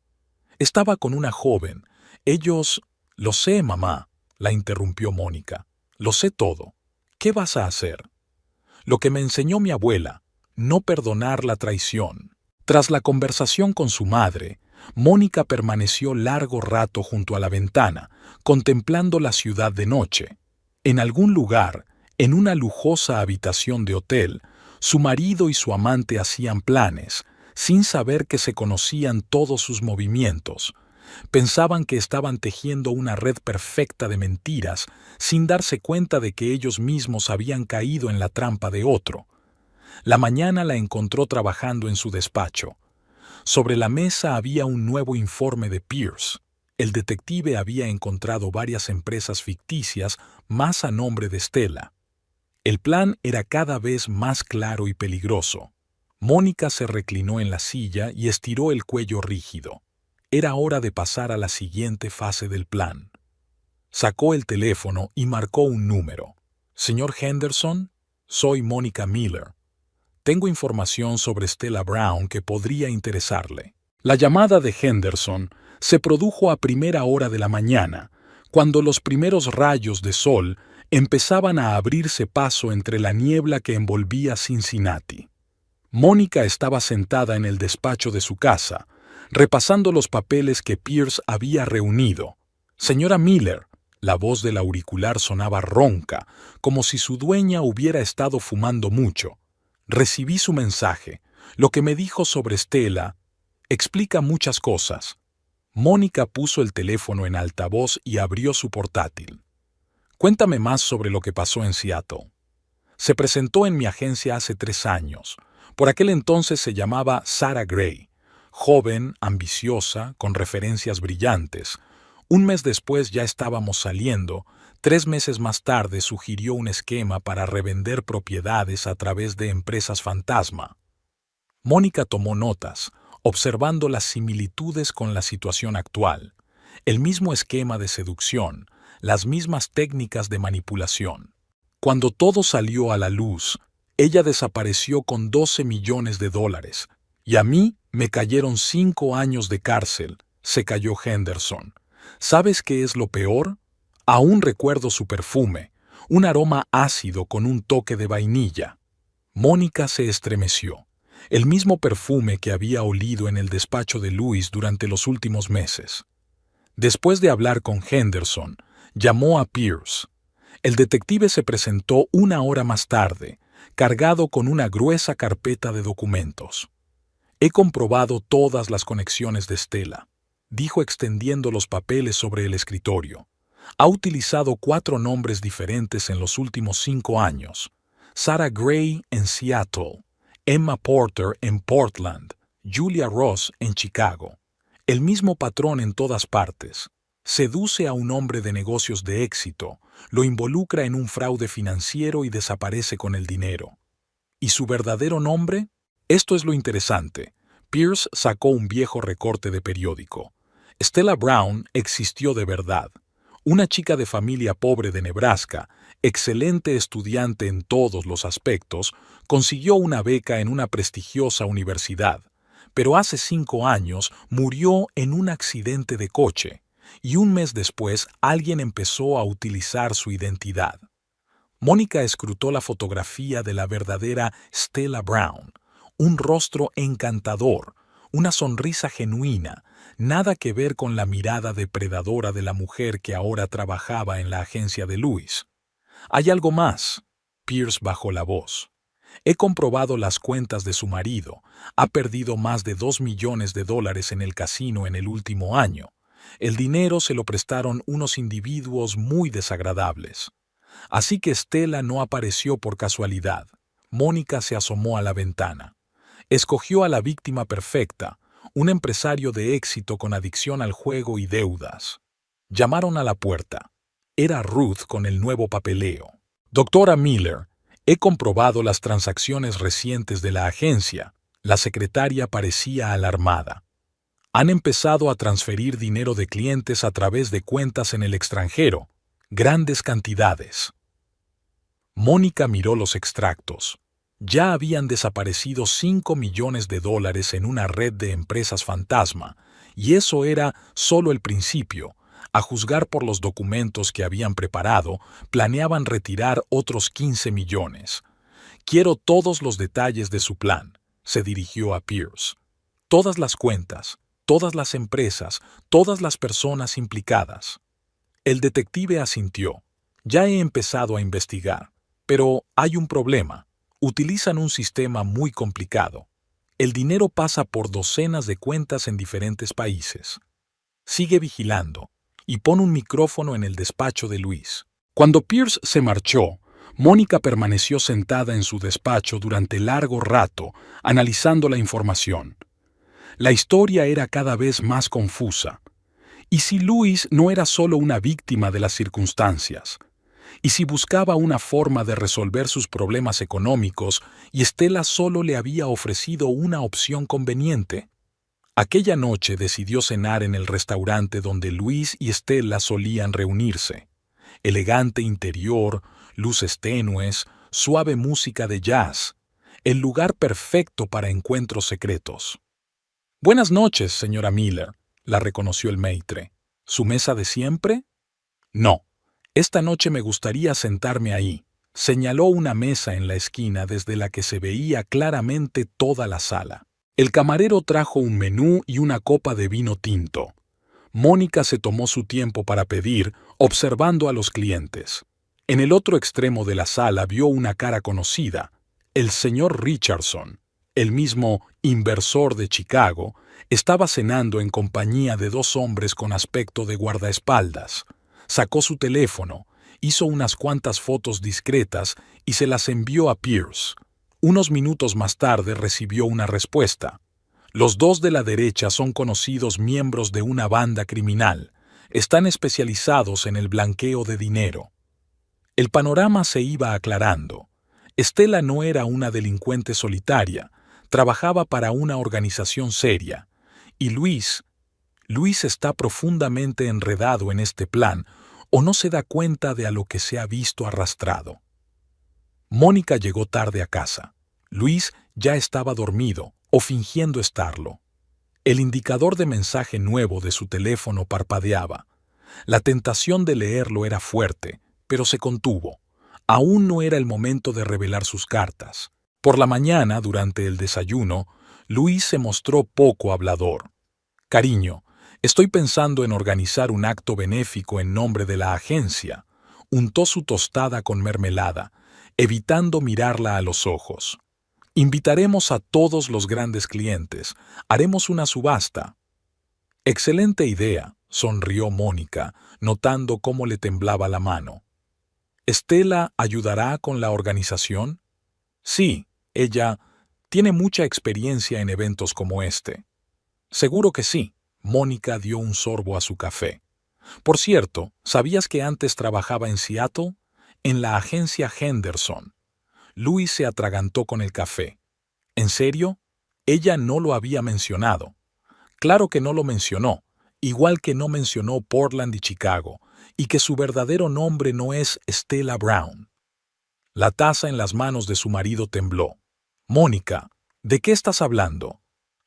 Estaba con una joven. Ellos... «Lo sé, mamá», la interrumpió Mónica. «Lo sé todo. ¿Qué vas a hacer?» «Lo que me enseñó mi abuela, no perdonar la traición». Tras la conversación con su madre, Mónica permaneció largo rato junto a la ventana, contemplando la ciudad de noche. En algún lugar, en una lujosa habitación de hotel, su marido y su amante hacían planes, sin saber que se conocían todos sus movimientos. Pensaban que estaban tejiendo una red perfecta de mentiras, sin darse cuenta de que ellos mismos habían caído en la trampa de otro. La mañana la encontró trabajando en su despacho. Sobre la mesa había un nuevo informe de Pierce. El detective había encontrado varias empresas ficticias más a nombre de Stella. El plan era cada vez más claro y peligroso. Mónica se reclinó en la silla y estiró el cuello rígido. Era hora de pasar a la siguiente fase del plan. Sacó el teléfono y marcó un número. «Señor Henderson, soy Mónica Miller. Tengo información sobre Stella Brown que podría interesarle». La llamada de Henderson se produjo a primera hora de la mañana, cuando los primeros rayos de sol empezaban a abrirse paso entre la niebla que envolvía Cincinnati. Mónica estaba sentada en el despacho de su casa, repasando los papeles que Pierce había reunido. «Señora Miller», la voz del auricular sonaba ronca, como si su dueña hubiera estado fumando mucho. «Recibí su mensaje. Lo que me dijo sobre Stella explica muchas cosas». Mónica puso el teléfono en altavoz y abrió su portátil. «Cuéntame más sobre lo que pasó en Seattle». «Se presentó en mi agencia hace 3 años. Por aquel entonces se llamaba Sarah Gray. Joven, ambiciosa, con referencias brillantes. Un mes después ya estábamos saliendo. 3 meses más tarde sugirió un esquema para revender propiedades a través de empresas fantasma». Mónica tomó notas, observando las similitudes con la situación actual. El mismo esquema de seducción, las mismas técnicas de manipulación. Cuando todo salió a la luz, ella desapareció con $12 millones, y a mí me cayeron 5 años de cárcel, se calló Henderson. ¿Sabes qué es lo peor? Aún recuerdo su perfume, un aroma ácido con un toque de vainilla. Mónica se estremeció. El mismo perfume que había olido en el despacho de Luis durante los últimos meses. Después de hablar con Henderson, llamó a Pierce. El detective se presentó 1 hora más tarde, cargado con una gruesa carpeta de documentos. «He comprobado todas las conexiones de Stella», dijo extendiendo los papeles sobre el escritorio. «Ha utilizado 4 nombres diferentes en los últimos 5 años. Sarah Gray en Seattle, Emma Porter en Portland, Julia Ross en Chicago. El mismo patrón en todas partes. Seduce a un hombre de negocios de éxito, lo involucra en un fraude financiero y desaparece con el dinero. ¿Y su verdadero nombre? Esto es lo interesante». Pierce sacó un viejo recorte de periódico. Stella Brown existió de verdad. Una chica de familia pobre de Nebraska, excelente estudiante en todos los aspectos, consiguió una beca en una prestigiosa universidad, pero hace 5 años murió en un accidente de coche, y un mes después alguien empezó a utilizar su identidad. Mónica escrutó la fotografía de la verdadera Stella Brown, un rostro encantador, una sonrisa genuina, nada que ver con la mirada depredadora de la mujer que ahora trabajaba en la agencia de Luis. «Hay algo más», Pierce bajó la voz. «He comprobado las cuentas de su marido. Ha perdido más de $2 millones en el casino en el último año. El dinero se lo prestaron unos individuos muy desagradables. Así que Stella no apareció por casualidad». Mónica se asomó a la ventana. Escogió a la víctima perfecta, un empresario de éxito con adicción al juego y deudas. Llamaron a la puerta. Era Ruth con el nuevo papeleo. «Doctora Miller, he comprobado las transacciones recientes de la agencia». La secretaria parecía alarmada. «Han empezado a transferir dinero de clientes a través de cuentas en el extranjero. Grandes cantidades». Mónica miró los extractos. Ya habían desaparecido $5 millones en una red de empresas fantasma, y eso era solo el principio. A juzgar por los documentos que habían preparado, planeaban retirar otros 15 millones. «Quiero todos los detalles de su plan», se dirigió a Pierce. «Todas las cuentas, todas las empresas, todas las personas implicadas». El detective asintió. «Ya he empezado a investigar, pero hay un problema. Utilizan un sistema muy complicado. El dinero pasa por docenas de cuentas en diferentes países. Sigue vigilando y pon un micrófono en el despacho de Luis». Cuando Pierce se marchó, Mónica permaneció sentada en su despacho durante largo rato, analizando la información. La historia era cada vez más confusa. ¿Y si Luis no era solo una víctima de las circunstancias? ¿Y si buscaba una forma de resolver sus problemas económicos y Stella solo le había ofrecido una opción conveniente? Aquella noche decidió cenar en el restaurante donde Luis y Stella solían reunirse. Elegante interior, luces tenues, suave música de jazz. El lugar perfecto para encuentros secretos. «Buenas noches, señora Miller», la reconoció el maître. «¿Su mesa de siempre?» «No. Esta noche me gustaría sentarme ahí», señaló una mesa en la esquina desde la que se veía claramente toda la sala. El camarero trajo un menú y una copa de vino tinto. Mónica se tomó su tiempo para pedir, observando a los clientes. En el otro extremo de la sala vio una cara conocida. El señor Richardson, el mismo inversor de Chicago, estaba cenando en compañía de dos hombres con aspecto de guardaespaldas. Sacó su teléfono, hizo unas cuantas fotos discretas y se las envió a Pierce. Unos minutos más tarde recibió una respuesta. «Los dos de la derecha son conocidos miembros de una banda criminal. Están especializados en el blanqueo de dinero». El panorama se iba aclarando. Stella no era una delincuente solitaria, trabajaba para una organización seria. Y Luis está profundamente enredado en este plan, o no se da cuenta de a lo que se ha visto arrastrado. Mónica llegó tarde a casa. Luis ya estaba dormido, o fingiendo estarlo. El indicador de mensaje nuevo de su teléfono parpadeaba. La tentación de leerlo era fuerte, pero se contuvo. Aún no era el momento de revelar sus cartas. Por la mañana, durante el desayuno, Luis se mostró poco hablador. «Cariño, estoy pensando en organizar un acto benéfico en nombre de la agencia». Untó su tostada con mermelada, evitando mirarla a los ojos. «Invitaremos a todos los grandes clientes. Haremos una subasta». «Excelente idea», sonrió Mónica, notando cómo le temblaba la mano. «¿Stella ayudará con la organización?» «Sí, ella tiene mucha experiencia en eventos como este». «Seguro que sí». Mónica dio un sorbo a su café. «Por cierto, ¿sabías que antes trabajaba en Seattle? En la agencia Henderson». Luis se atragantó con el café. «¿En serio? Ella no lo había mencionado». «Claro que no lo mencionó, igual que no mencionó Portland y Chicago, y que su verdadero nombre no es Stella Brown». La taza en las manos de su marido tembló. «Mónica, ¿de qué estás hablando?»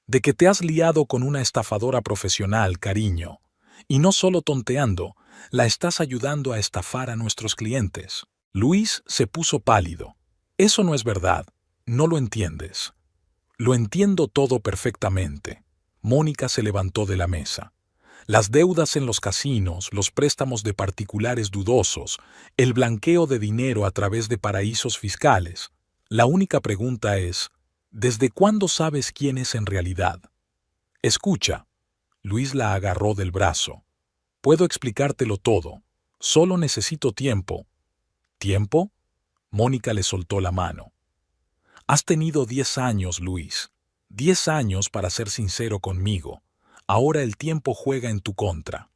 «De que te has liado con una estafadora profesional, cariño. Y no solo tonteando, la estás ayudando a estafar a nuestros clientes». Luis se puso pálido. «Eso no es verdad. No lo entiendes». «Lo entiendo todo perfectamente. Mónica se levantó de la mesa. Las deudas en los casinos, los préstamos de particulares dudosos, el blanqueo de dinero a través de paraísos fiscales. La única pregunta es, ¿desde cuándo sabes quién es en realidad? Escucha. Luis la agarró del brazo. Puedo explicártelo todo. Solo necesito tiempo. ¿Tiempo? Mónica le soltó la mano. Has tenido 10 años, Luis. 10 años para ser sincero conmigo. Ahora el tiempo juega en tu contra.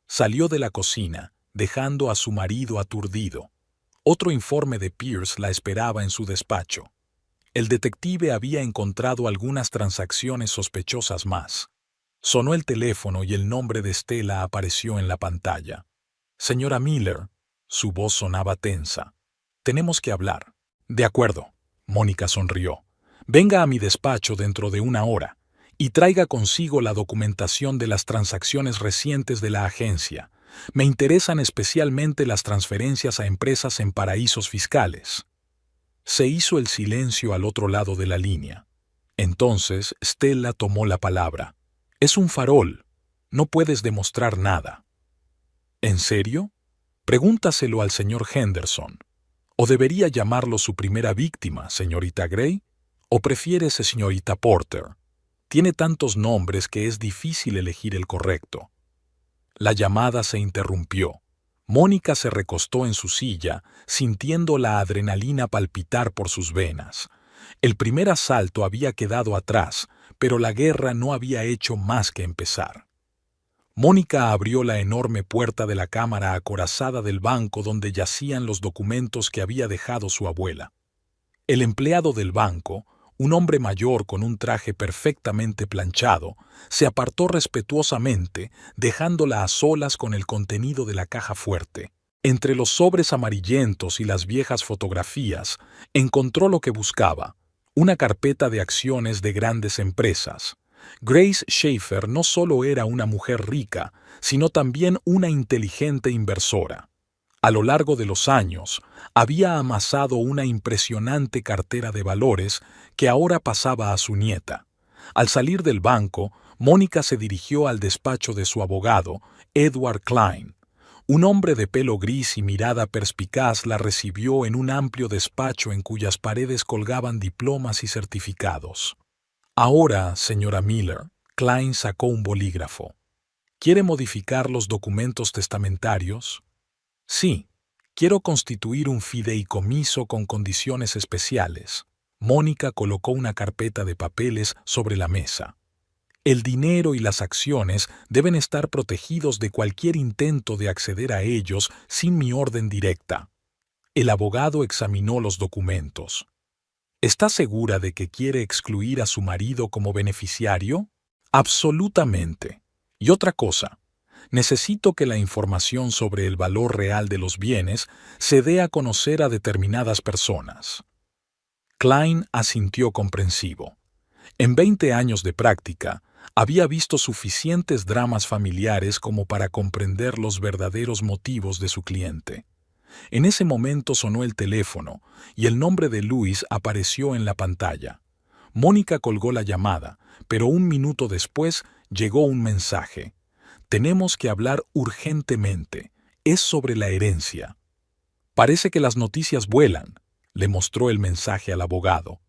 Salió de la cocina, dejando a su marido aturdido. Otro informe de Pierce la esperaba en su despacho. El detective había encontrado algunas transacciones sospechosas más. Sonó el teléfono y el nombre de Stella apareció en la pantalla. Señora Miller, su voz sonaba tensa. Tenemos que hablar. De acuerdo. Mónica sonrió. Venga a mi despacho dentro de 1 hora y traiga consigo la documentación de las transacciones recientes de la agencia. Me interesan especialmente las transferencias a empresas en paraísos fiscales. Se hizo el silencio al otro lado de la línea. Entonces Stella tomó la palabra. Es un farol. No puedes demostrar nada. ¿En serio? Pregúntaselo al señor Henderson. ¿O debería llamarlo su primera víctima, señorita Gray? ¿O prefieres señorita Porter? Tiene tantos nombres que es difícil elegir el correcto. La llamada se interrumpió. Mónica se recostó en su silla, sintiendo la adrenalina palpitar por sus venas. El primer asalto había quedado atrás, pero la guerra no había hecho más que empezar. Mónica abrió la enorme puerta de la cámara acorazada del banco donde yacían los documentos que había dejado su abuela. El empleado del banco, un hombre mayor con un traje perfectamente planchado, se apartó respetuosamente, dejándola a solas con el contenido de la caja fuerte. Entre los sobres amarillentos y las viejas fotografías, encontró lo que buscaba, una carpeta de acciones de grandes empresas. Grace Schaefer no solo era una mujer rica, sino también una inteligente inversora. A lo largo de los años, había amasado una impresionante cartera de valores que ahora pasaba a su nieta. Al salir del banco, Mónica se dirigió al despacho de su abogado, Edward Klein. Un hombre de pelo gris y mirada perspicaz la recibió en un amplio despacho en cuyas paredes colgaban diplomas y certificados. Ahora, señora Miller, Klein sacó un bolígrafo. ¿Quiere modificar los documentos testamentarios? Sí, quiero constituir un fideicomiso con condiciones especiales. Mónica colocó una carpeta de papeles sobre la mesa. El dinero y las acciones deben estar protegidos de cualquier intento de acceder a ellos sin mi orden directa. El abogado examinó los documentos. ¿Está segura de que quiere excluir a su marido como beneficiario? Absolutamente. Y otra cosa. Necesito que la información sobre el valor real de los bienes se dé a conocer a determinadas personas. Klein asintió comprensivo. En 20 años de práctica, había visto suficientes dramas familiares como para comprender los verdaderos motivos de su cliente. En ese momento sonó el teléfono y el nombre de Luis apareció en la pantalla. Mónica colgó la llamada, pero 1 minuto después llegó un mensaje. Tenemos que hablar urgentemente. Es sobre la herencia. Parece que las noticias vuelan, le mostró el mensaje al abogado.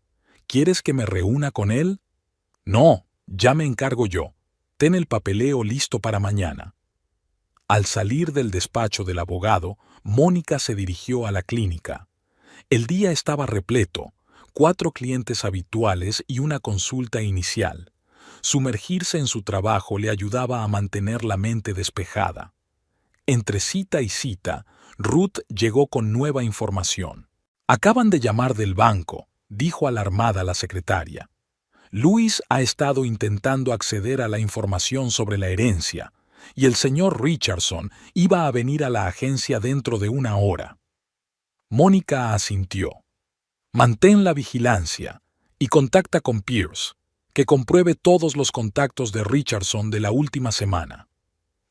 ¿Quieres que me reúna con él? No, ya me encargo yo. Ten el papeleo listo para mañana. Al salir del despacho del abogado, Mónica se dirigió a la clínica. El día estaba repleto, 4 clientes habituales y una consulta inicial. Sumergirse en su trabajo le ayudaba a mantener la mente despejada. Entre cita y cita, Ruth llegó con nueva información. Acaban de llamar del banco, dijo alarmada la secretaria. Luis ha estado intentando acceder a la información sobre la herencia, y el señor Richardson iba a venir a la agencia dentro de 1 hora. Mónica asintió. Mantén la vigilancia y contacta con Pierce, que compruebe todos los contactos de Richardson de la última semana.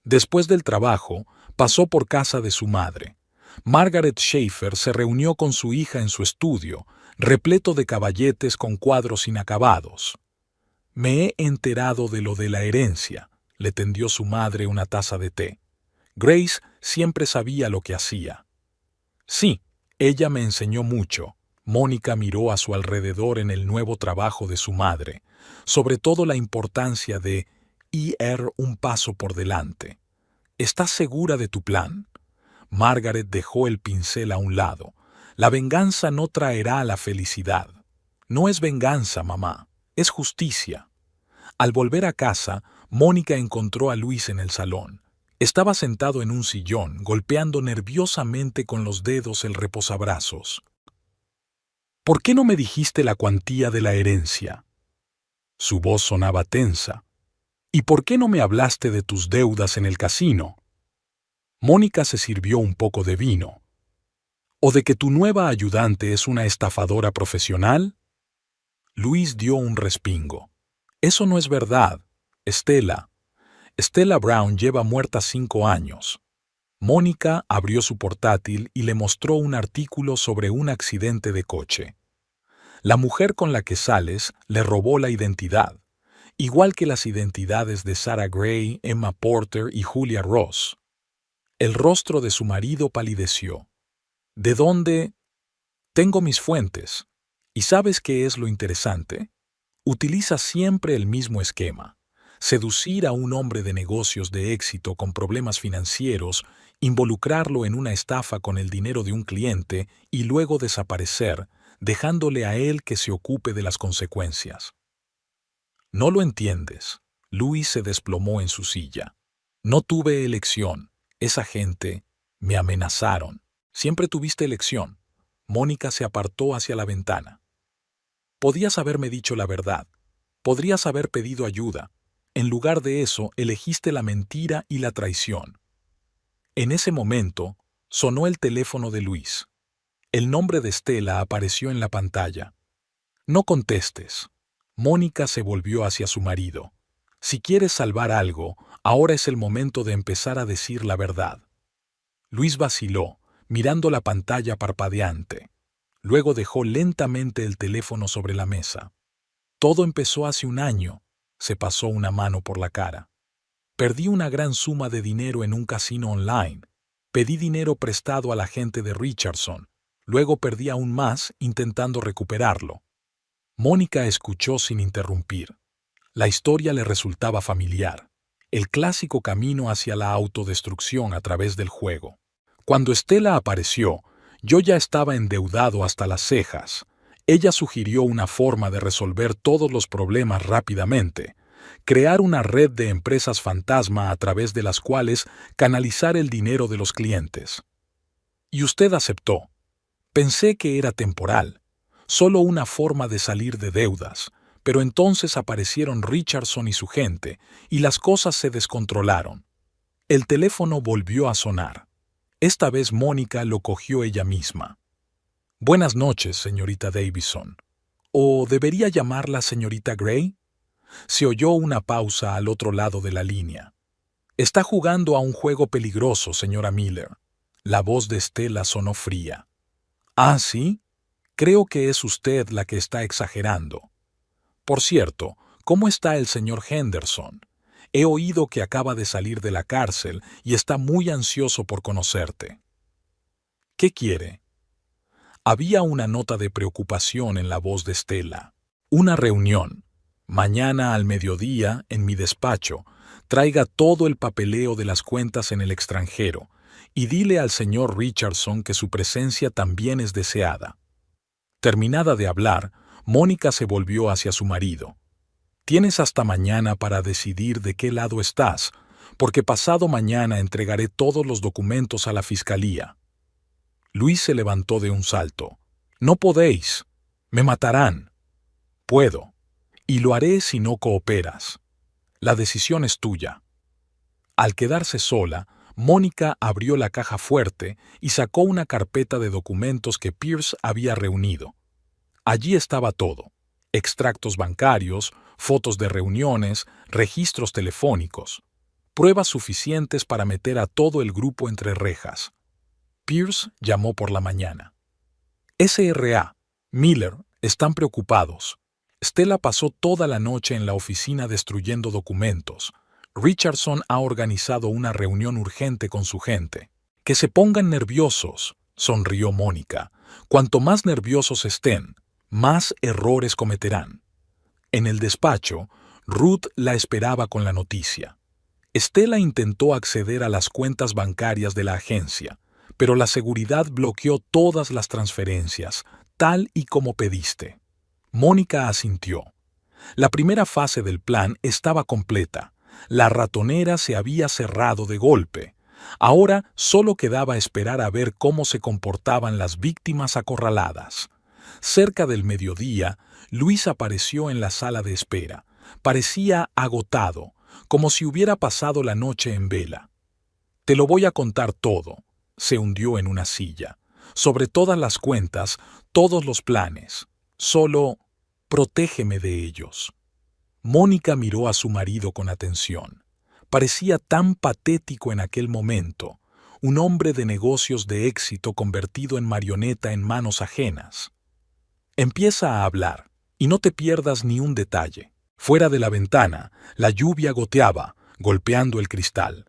Después del trabajo, pasó por casa de su madre. Margaret Schaefer se reunió con su hija en su estudio, repleto de caballetes con cuadros inacabados. Me he enterado de lo de la herencia, le tendió su madre una taza de té. Grace siempre sabía lo que hacía. Sí, ella me enseñó mucho. Mónica miró a su alrededor en el nuevo trabajo de su madre, sobre todo la importancia de ir un paso por delante. ¿Estás segura de tu plan? Margaret dejó el pincel a un lado. La venganza no traerá la felicidad. No es venganza, mamá, es justicia. Al volver a casa, Mónica encontró a Luis en el salón. Estaba sentado en un sillón, golpeando nerviosamente con los dedos el reposabrazos. ¿Por qué no me dijiste la cuantía de la herencia? Su voz sonaba tensa. ¿Y por qué no me hablaste de tus deudas en el casino? Mónica se sirvió un poco de vino. ¿O de que tu nueva ayudante es una estafadora profesional? Luis dio un respingo. Eso no es verdad. Stella Brown lleva muerta 5 años. Mónica abrió su portátil y le mostró un artículo sobre un accidente de coche. La mujer con la que sales le robó la identidad, igual que las identidades de Sarah Gray, Emma Porter y Julia Ross. El rostro de su marido palideció. ¿De dónde? Tengo mis fuentes. ¿Y sabes qué es lo interesante? Utiliza siempre el mismo esquema. Seducir a un hombre de negocios de éxito con problemas financieros, involucrarlo en una estafa con el dinero de un cliente y luego desaparecer, dejándole a él que se ocupe de las consecuencias. No lo entiendes. Luis se desplomó en su silla. No tuve elección. Esa gente me amenazaron. Siempre tuviste elección. Mónica se apartó hacia la ventana. Podías haberme dicho la verdad. Podrías haber pedido ayuda. En lugar de eso, elegiste la mentira y la traición. En ese momento, sonó el teléfono de Luis. El nombre de Stella apareció en la pantalla. No contestes. Mónica se volvió hacia su marido. Si quieres salvar algo, ahora es el momento de empezar a decir la verdad. Luis vaciló, mirando la pantalla parpadeante. Luego dejó lentamente el teléfono sobre la mesa. Todo empezó hace un año. Se pasó una mano por la cara. Perdí una gran suma de dinero en un casino online. Pedí dinero prestado a la gente de Richardson. Luego perdí aún más intentando recuperarlo. Mónica escuchó sin interrumpir. La historia le resultaba familiar. El clásico camino hacia la autodestrucción a través del juego. Cuando Stella apareció, yo ya estaba endeudado hasta las cejas. Ella sugirió una forma de resolver todos los problemas rápidamente, crear una red de empresas fantasma a través de las cuales canalizar el dinero de los clientes. Y usted aceptó. Pensé que era temporal, solo una forma de salir de deudas, pero entonces aparecieron Richardson y su gente, y las cosas se descontrolaron. El teléfono volvió a sonar. Esta vez Mónica lo cogió ella misma. Buenas noches, señorita Davison. ¿O debería llamarla señorita Gray? Se oyó una pausa al otro lado de la línea. Está jugando a un juego peligroso, señora Miller. La voz de Stella sonó fría. ¿Ah, sí? Creo que es usted la que está exagerando. Por cierto, ¿cómo está el señor Henderson? He oído que acaba de salir de la cárcel y está muy ansioso por conocerte. ¿Qué quiere? Había una nota de preocupación en la voz de Stella. Una reunión. Mañana al mediodía, en mi despacho, traiga todo el papeleo de las cuentas en el extranjero y dile al señor Richardson que su presencia también es deseada. Terminada de hablar, Mónica se volvió hacia su marido. Tienes hasta mañana para decidir de qué lado estás, porque pasado mañana entregaré todos los documentos a la fiscalía. Luis se levantó de un salto. No podéis. Me matarán. Puedo. Y lo haré si no cooperas. La decisión es tuya. Al quedarse sola, Mónica abrió la caja fuerte y sacó una carpeta de documentos que Pierce había reunido. Allí estaba todo: extractos bancarios, fotos de reuniones, registros telefónicos, pruebas suficientes para meter a todo el grupo entre rejas. Pierce llamó por la mañana. SRA, Miller, están preocupados. Stella pasó toda la noche en la oficina destruyendo documentos. Richardson ha organizado una reunión urgente con su gente. Que se pongan nerviosos, sonrió Mónica. Cuanto más nerviosos estén, más errores cometerán. En el despacho, Ruth la esperaba con la noticia. Stella intentó acceder a las cuentas bancarias de la agencia, pero la seguridad bloqueó todas las transferencias, tal y como pediste. Mónica asintió. La primera fase del plan estaba completa. La ratonera se había cerrado de golpe. Ahora solo quedaba esperar a ver cómo se comportaban las víctimas acorraladas. Cerca del mediodía, Luis apareció en la sala de espera. Parecía agotado, como si hubiera pasado la noche en vela. Te lo voy a contar todo. Se hundió en una silla. Sobre todas las cuentas, todos los planes. Solo, protégeme de ellos. Mónica miró a su marido con atención. Parecía tan patético en aquel momento, un hombre de negocios de éxito convertido en marioneta en manos ajenas. Empieza a hablar, y no te pierdas ni un detalle. Fuera de la ventana, la lluvia goteaba, golpeando el cristal.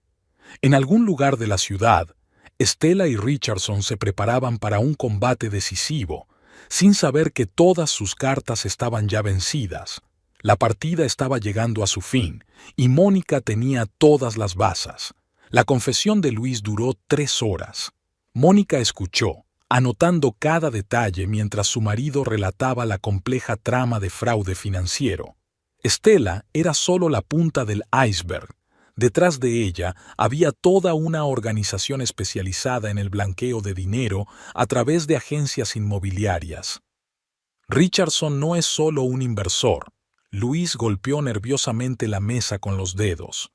En algún lugar de la ciudad, Stella y Richardson se preparaban para un combate decisivo, sin saber que todas sus cartas estaban ya vencidas. La partida estaba llegando a su fin, y Mónica tenía todas las bazas. La confesión de Luis duró 3 horas. Mónica escuchó, anotando cada detalle mientras su marido relataba la compleja trama de fraude financiero. Stella era solo la punta del iceberg. Detrás de ella había toda una organización especializada en el blanqueo de dinero a través de agencias inmobiliarias. Richardson no es solo un inversor. Luis golpeó nerviosamente la mesa con los dedos.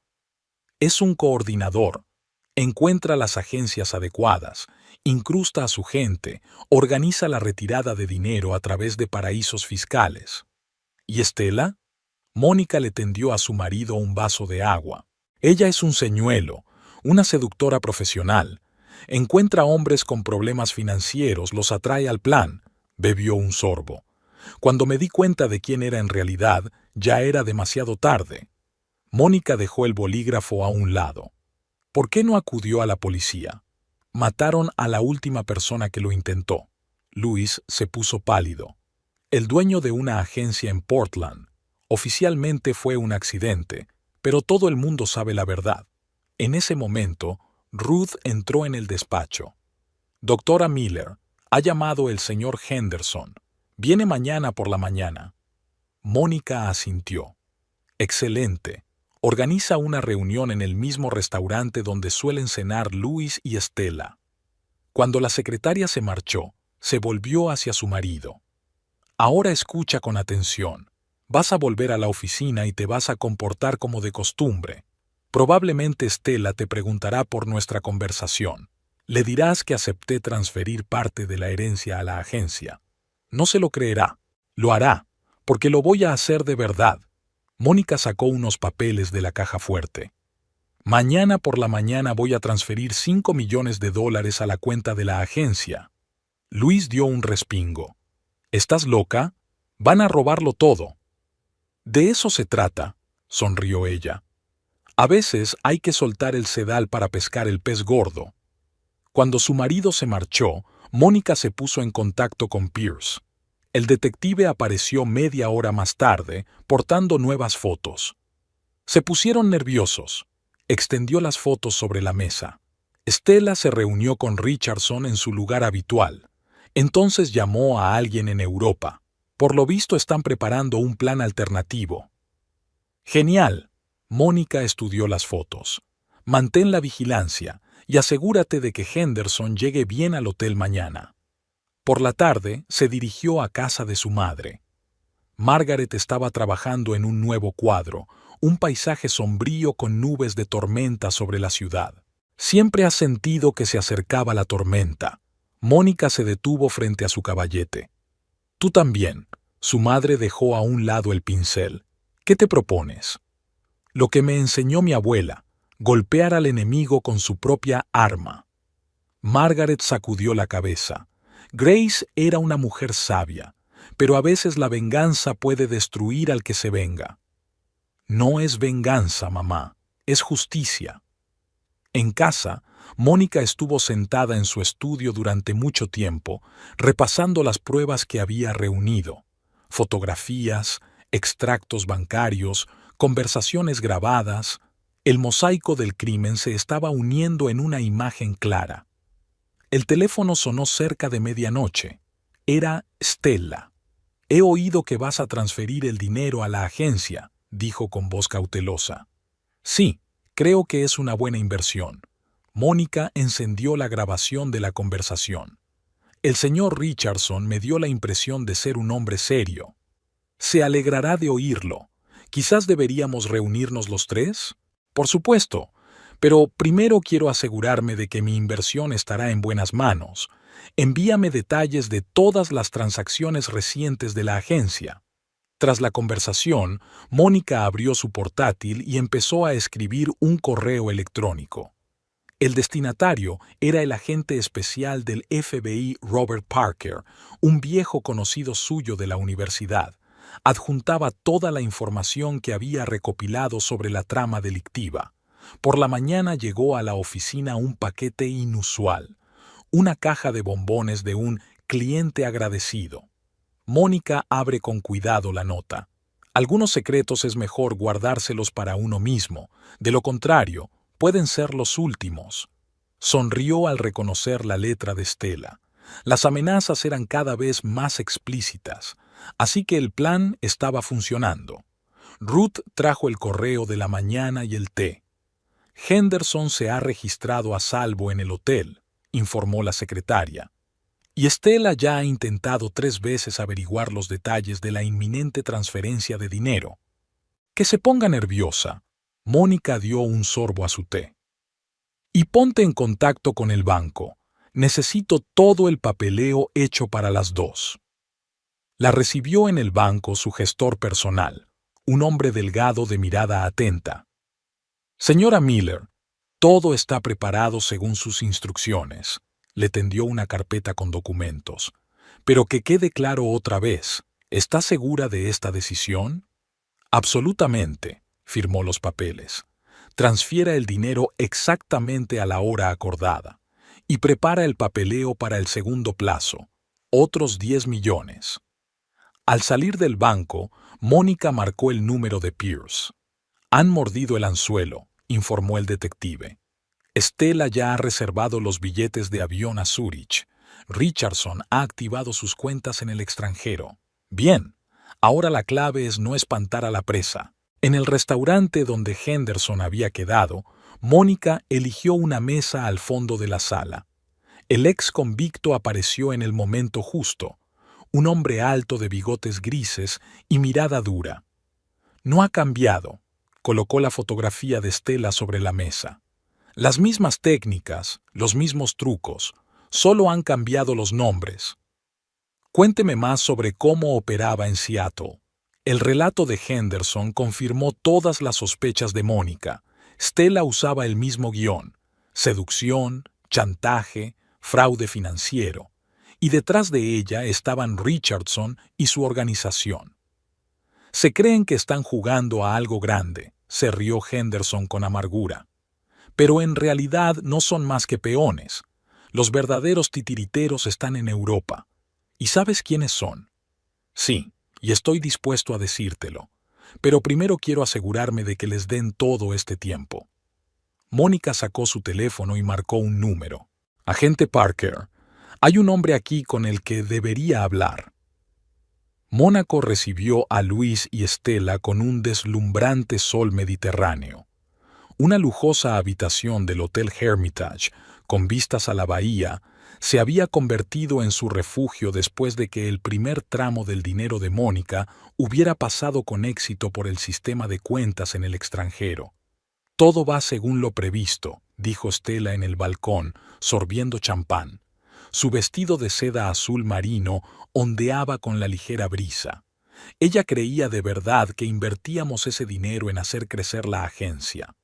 Es un coordinador. Encuentra las agencias adecuadas, incrusta a su gente, organiza la retirada de dinero a través de paraísos fiscales. ¿Y Stella? Mónica le tendió a su marido un vaso de agua. Ella es un señuelo, una seductora profesional. Encuentra hombres con problemas financieros, los atrae al plan. Bebió un sorbo. Cuando me di cuenta de quién era en realidad, ya era demasiado tarde. Mónica dejó el bolígrafo a un lado. ¿Por qué no acudió a la policía? Mataron a la última persona que lo intentó. Luis se puso pálido. El dueño de una agencia en Portland. Oficialmente fue un accidente, pero todo el mundo sabe la verdad. En ese momento, Ruth entró en el despacho. Doctora Miller, ha llamado el señor Henderson. Viene mañana por la mañana. Mónica asintió. Excelente. Organiza una reunión en el mismo restaurante donde suelen cenar Luis y Stella. Cuando la secretaria se marchó, se volvió hacia su marido. Ahora escucha con atención. Vas a volver a la oficina y te vas a comportar como de costumbre. Probablemente Stella te preguntará por nuestra conversación. Le dirás que acepté transferir parte de la herencia a la agencia. No se lo creerá. Lo hará, porque lo voy a hacer de verdad. Mónica sacó unos papeles de la caja fuerte. Mañana por la mañana voy a transferir $5 millones a la cuenta de la agencia. Luis dio un respingo. ¿Estás loca? Van a robarlo todo. De eso se trata, sonrió ella. A veces hay que soltar el sedal para pescar el pez gordo. Cuando su marido se marchó, Mónica se puso en contacto con Pierce. El detective apareció media hora más tarde, portando nuevas fotos. Se pusieron nerviosos. Extendió las fotos sobre la mesa. Stella se reunió con Richardson en su lugar habitual. Entonces llamó a alguien en Europa. Por lo visto están preparando un plan alternativo. Genial. Mónica estudió las fotos. Mantén la vigilancia y asegúrate de que Henderson llegue bien al hotel mañana. Por la tarde se dirigió a casa de su madre. Margaret estaba trabajando en un nuevo cuadro, un paisaje sombrío con nubes de tormenta sobre la ciudad. Siempre ha sentido que se acercaba la tormenta. Mónica se detuvo frente a su caballete. Tú también. Su madre dejó a un lado el pincel. ¿Qué te propones? Lo que me enseñó mi abuela, golpear al enemigo con su propia arma. Margaret sacudió la cabeza. Grace era una mujer sabia. pero a veces la venganza puede destruir al que se venga. No es venganza, mamá, es justicia. En casa, Mónica estuvo sentada en su estudio durante mucho tiempo, repasando las pruebas que había reunido: fotografías, extractos bancarios, conversaciones grabadas. El mosaico del crimen se estaba uniendo en una imagen clara. El teléfono sonó cerca de medianoche. Era Stella. «He oído que vas a transferir el dinero a la agencia», dijo con voz cautelosa. «Sí, creo que es una buena inversión». Mónica encendió la grabación de la conversación. «El señor Richardson me dio la impresión de ser un hombre serio. Se alegrará de oírlo. Quizás deberíamos reunirnos los tres». «Por supuesto, pero primero quiero asegurarme de que mi inversión estará en buenas manos. Envíame detalles de todas las transacciones recientes de la agencia». Tras la conversación, Mónica abrió su portátil y empezó a escribir un correo electrónico. El destinatario era el agente especial del FBI Robert Parker, un viejo conocido suyo de la universidad. Adjuntaba toda la información que había recopilado sobre la trama delictiva. Por la mañana llegó a la oficina un paquete inusual: una caja de bombones de un cliente agradecido. Mónica abre con cuidado la nota. Algunos secretos es mejor guardárselos para uno mismo, de lo contrario, pueden ser los últimos. Sonrió al reconocer la letra de Stella. Las amenazas eran cada vez más explícitas, así que el plan estaba funcionando. Ruth trajo el correo de la mañana y el té. «Henderson se ha registrado a salvo en el hotel», informó la secretaria. «Y Stella ya ha intentado 3 veces averiguar los detalles de la inminente transferencia de dinero». «Que se ponga nerviosa». Mónica dio un sorbo a su té. «Y ponte en contacto con el banco. Necesito todo el papeleo hecho para las 2». La recibió en el banco su gestor personal, un hombre delgado de mirada atenta. «Señora Miller, todo está preparado según sus instrucciones». Le tendió una carpeta con documentos. «Pero que quede claro otra vez, ¿está segura de esta decisión?» «Absolutamente», firmó los papeles. «Transfiera el dinero exactamente a la hora acordada y prepara el papeleo para el segundo plazo, otros 10 millones». Al salir del banco, Mónica marcó el número de Pierce. «Han mordido el anzuelo», informó el detective. «Stella ya ha reservado los billetes de avión a Zúrich. Richardson ha activado sus cuentas en el extranjero. Bien, ahora la clave es no espantar a la presa». En el restaurante donde Henderson había quedado, Mónica eligió una mesa al fondo de la sala. El ex convicto apareció en el momento justo, un hombre alto de bigotes grises y mirada dura. «No ha cambiado», colocó la fotografía de Stella sobre la mesa. «Las mismas técnicas, los mismos trucos, solo han cambiado los nombres». «Cuénteme más sobre cómo operaba en Seattle». El relato de Henderson confirmó todas las sospechas de Mónica. Stella usaba el mismo guión: seducción, chantaje, fraude financiero. Y detrás de ella estaban Richardson y su organización. «Se creen que están jugando a algo grande», se rió Henderson con amargura. «Pero en realidad no son más que peones. Los verdaderos titiriteros están en Europa. ¿Y sabes quiénes son?» «Sí, y estoy dispuesto a decírtelo. Pero primero quiero asegurarme de que les den todo este tiempo». Mónica sacó su teléfono y marcó un número. «Agente Parker, hay un hombre aquí con el que debería hablar». Mónaco recibió a Luis y Stella con un deslumbrante sol mediterráneo. Una lujosa habitación del Hotel Hermitage, con vistas a la bahía, se había convertido en su refugio después de que el primer tramo del dinero de Mónica hubiera pasado con éxito por el sistema de cuentas en el extranjero. «Todo va según lo previsto», dijo Stella en el balcón, sorbiendo champán. Su vestido de seda azul marino ondeaba con la ligera brisa. Ella creía de verdad que invertíamos ese dinero en hacer crecer la agencia.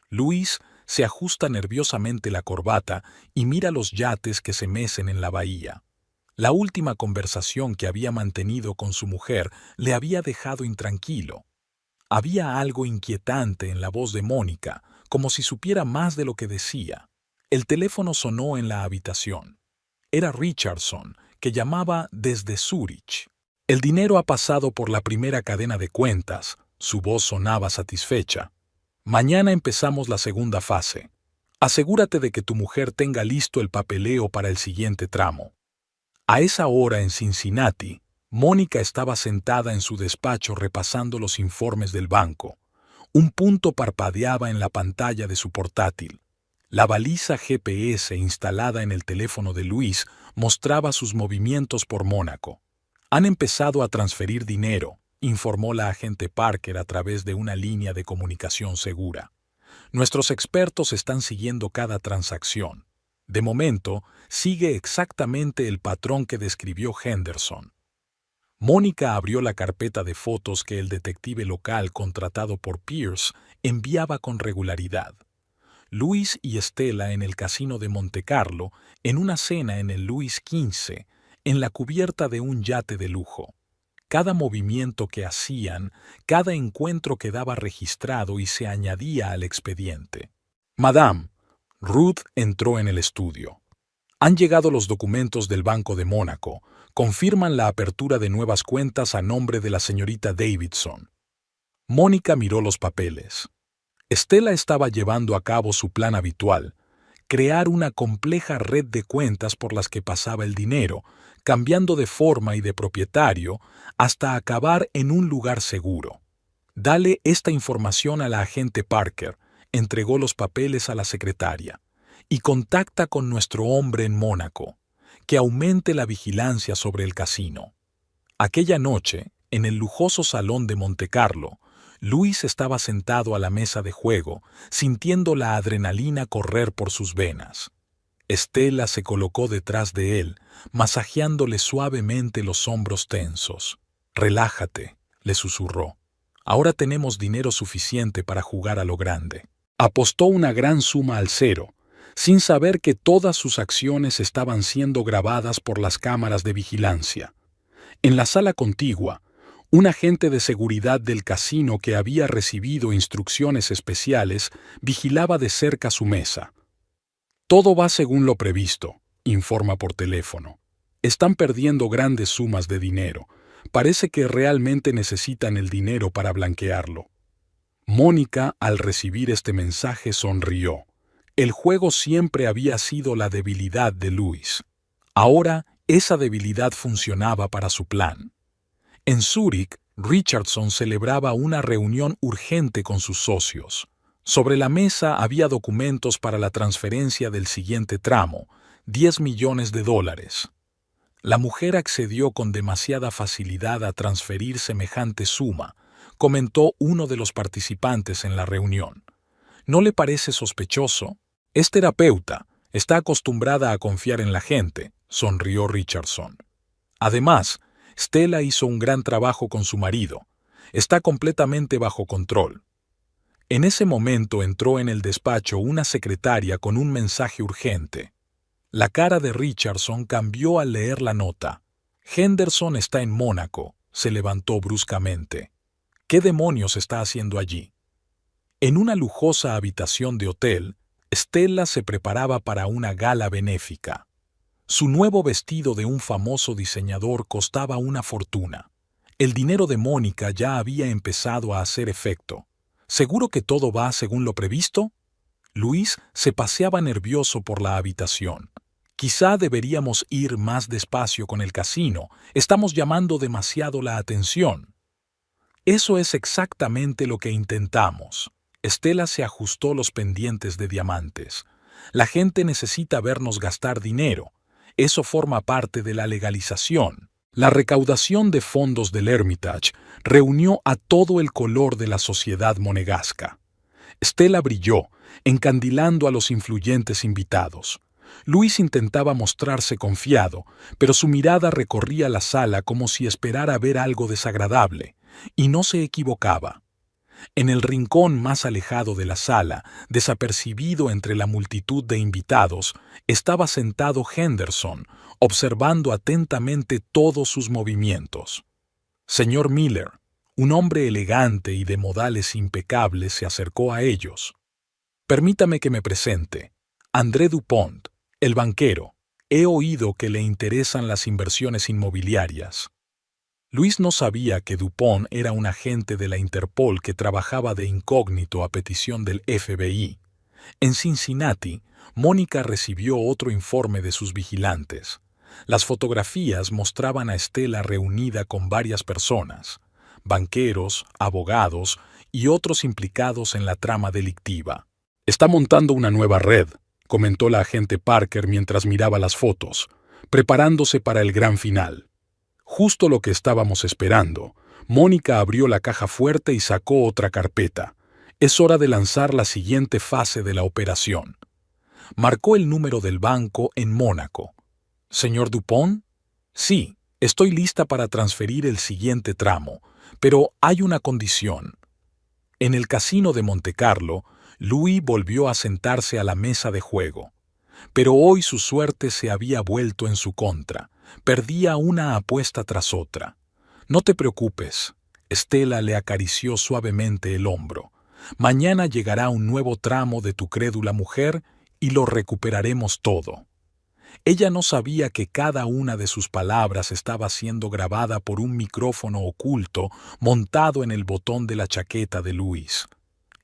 Luis se ajusta nerviosamente la corbata y mira los yates que se mecen en la bahía. La última conversación que había mantenido con su mujer le había dejado intranquilo. Había algo inquietante en la voz de Mónica, como si supiera más de lo que decía. El teléfono sonó en la habitación. Era Richardson, que llamaba desde Zúrich. El dinero ha pasado por la primera cadena de cuentas. Su voz sonaba satisfecha. Mañana empezamos la segunda fase. Asegúrate de que tu mujer tenga listo el papeleo para el siguiente tramo. A esa hora en Cincinnati, Mónica estaba sentada en su despacho repasando los informes del banco. Un punto parpadeaba en la pantalla de su portátil. La baliza GPS instalada en el teléfono de Luis mostraba sus movimientos por Mónaco. Han empezado a transferir dinero, informó la agente Parker a través de una línea de comunicación segura. Nuestros expertos están siguiendo cada transacción. De momento, sigue exactamente el patrón que describió Henderson. Mónica abrió la carpeta de fotos que el detective local contratado por Pierce enviaba con regularidad. Luis y Estela en el casino de Montecarlo, en una cena en el Louis XV, en la cubierta de un yate de lujo. Cada movimiento que hacían, cada encuentro quedaba registrado y se añadía al expediente. Madame, Ruth entró en el estudio. Han llegado los documentos del Banco de Mónaco. Confirman la apertura de nuevas cuentas a nombre de la señorita Davidson. Mónica miró los papeles. Estela estaba llevando a cabo su plan habitual, crear una compleja red de cuentas por las que pasaba el dinero, cambiando de forma y de propietario hasta acabar en un lugar seguro. Dale esta información a la agente Parker, entregó los papeles a la secretaria, y contacta con nuestro hombre en Mónaco, que aumente la vigilancia sobre el casino. Aquella noche, en el lujoso salón de Montecarlo, Luis estaba sentado a la mesa de juego, sintiendo la adrenalina correr por sus venas. Estela se colocó detrás de él, masajeándole suavemente los hombros tensos. «Relájate», le susurró. «Ahora tenemos dinero suficiente para jugar a lo grande». Apostó una gran suma al cero, sin saber que todas sus acciones estaban siendo grabadas por las cámaras de vigilancia. En la sala contigua, un agente de seguridad del casino que había recibido instrucciones especiales vigilaba de cerca su mesa. «Todo va según lo previsto», informa por teléfono. «Están perdiendo grandes sumas de dinero. Parece que realmente necesitan el dinero para blanquearlo». Mónica, al recibir este mensaje, sonrió. El juego siempre había sido la debilidad de Luis. Ahora, esa debilidad funcionaba para su plan. En Zúrich, Richardson celebraba una reunión urgente con sus socios. Sobre la mesa había documentos para la transferencia del siguiente tramo, $10 millones. La mujer accedió con demasiada facilidad a transferir semejante suma, comentó uno de los participantes en la reunión. ¿No le parece sospechoso? Es terapeuta, está acostumbrada a confiar en la gente, sonrió Richardson. Además, Stella hizo un gran trabajo con su marido. Está completamente bajo control. En ese momento entró en el despacho una secretaria con un mensaje urgente. La cara de Richardson cambió al leer la nota. Henderson está en Mónaco, se levantó bruscamente. ¿Qué demonios está haciendo allí? En una lujosa habitación de hotel, Stella se preparaba para una gala benéfica. Su nuevo vestido de un famoso diseñador costaba una fortuna. El dinero de Mónica ya había empezado a hacer efecto. ¿Seguro que todo va según lo previsto? Luis se paseaba nervioso por la habitación. Quizá deberíamos ir más despacio con el casino. Estamos llamando demasiado la atención. Eso es exactamente lo que intentamos. Estela se ajustó los pendientes de diamantes. La gente necesita vernos gastar dinero. Eso forma parte de la legalización. La recaudación de fondos del Hermitage reunió a todo el color de la sociedad monegasca. Estela brilló, encandilando a los influyentes invitados. Luis intentaba mostrarse confiado, pero su mirada recorría la sala como si esperara ver algo desagradable, y no se equivocaba. En el rincón más alejado de la sala, desapercibido entre la multitud de invitados, estaba sentado Henderson, observando atentamente todos sus movimientos. Señor Miller, un hombre elegante y de modales impecables, se acercó a ellos. Permítame que me presente. André Dupont, el banquero. He oído que le interesan las inversiones inmobiliarias. Luis no sabía que Dupont era un agente de la Interpol que trabajaba de incógnito a petición del FBI. En Cincinnati, Mónica recibió otro informe de sus vigilantes. Las fotografías mostraban a Estela reunida con varias personas, banqueros, abogados y otros implicados en la trama delictiva. «Está montando una nueva red», comentó la agente Parker mientras miraba las fotos, preparándose para el gran final. Justo lo que estábamos esperando. Mónica abrió la caja fuerte y sacó otra carpeta. Es hora de lanzar la siguiente fase de la operación. Marcó el número del banco en Mónaco. «¿Señor Dupont?» «Sí, estoy lista para transferir el siguiente tramo, pero hay una condición». En el casino de Montecarlo, Louis volvió a sentarse a la mesa de juego. Pero hoy su suerte se había vuelto en su contra. Perdía una apuesta tras otra. «No te preocupes», Estela le acarició suavemente el hombro. «Mañana llegará un nuevo tramo de tu crédula mujer y lo recuperaremos todo». Ella no sabía que cada una de sus palabras estaba siendo grabada por un micrófono oculto montado en el botón de la chaqueta de Luis.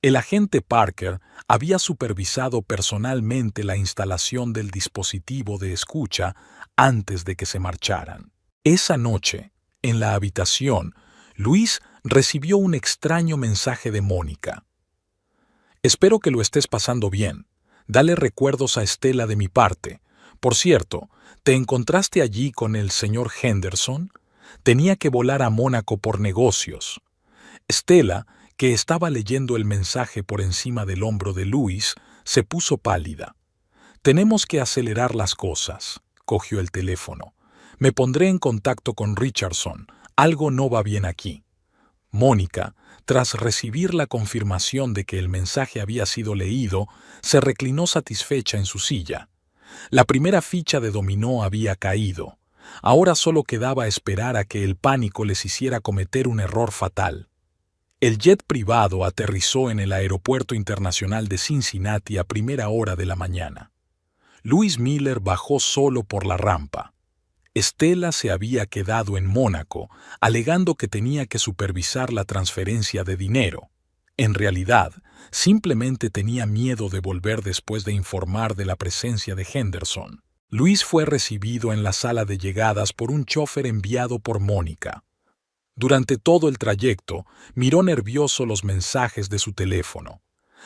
El agente Parker había supervisado personalmente la instalación del dispositivo de escucha antes de que se marcharan. Esa noche, en la habitación, Luis recibió un extraño mensaje de Mónica. «Espero que lo estés pasando bien. Dale recuerdos a Estela de mi parte. Por cierto, ¿te encontraste allí con el señor Henderson? Tenía que volar a Mónaco por negocios». Estela, que estaba leyendo el mensaje por encima del hombro de Luis, se puso pálida. «Tenemos que acelerar las cosas», cogió el teléfono. «Me pondré en contacto con Richardson. Algo no va bien aquí». Mónica, tras recibir la confirmación de que el mensaje había sido leído, se reclinó satisfecha en su silla. La primera ficha de dominó había caído. Ahora solo quedaba esperar a que el pánico les hiciera cometer un error fatal. El jet privado aterrizó en el Aeropuerto Internacional de Cincinnati a primera hora de la mañana. Louis Miller bajó solo por la rampa. Estela se había quedado en Mónaco, alegando que tenía que supervisar la transferencia de dinero. En realidad, simplemente tenía miedo de volver después de informar de la presencia de Henderson. Luis fue recibido en la sala de llegadas por un chofer enviado por Mónica. Durante todo el trayecto, miró nervioso los mensajes de su teléfono.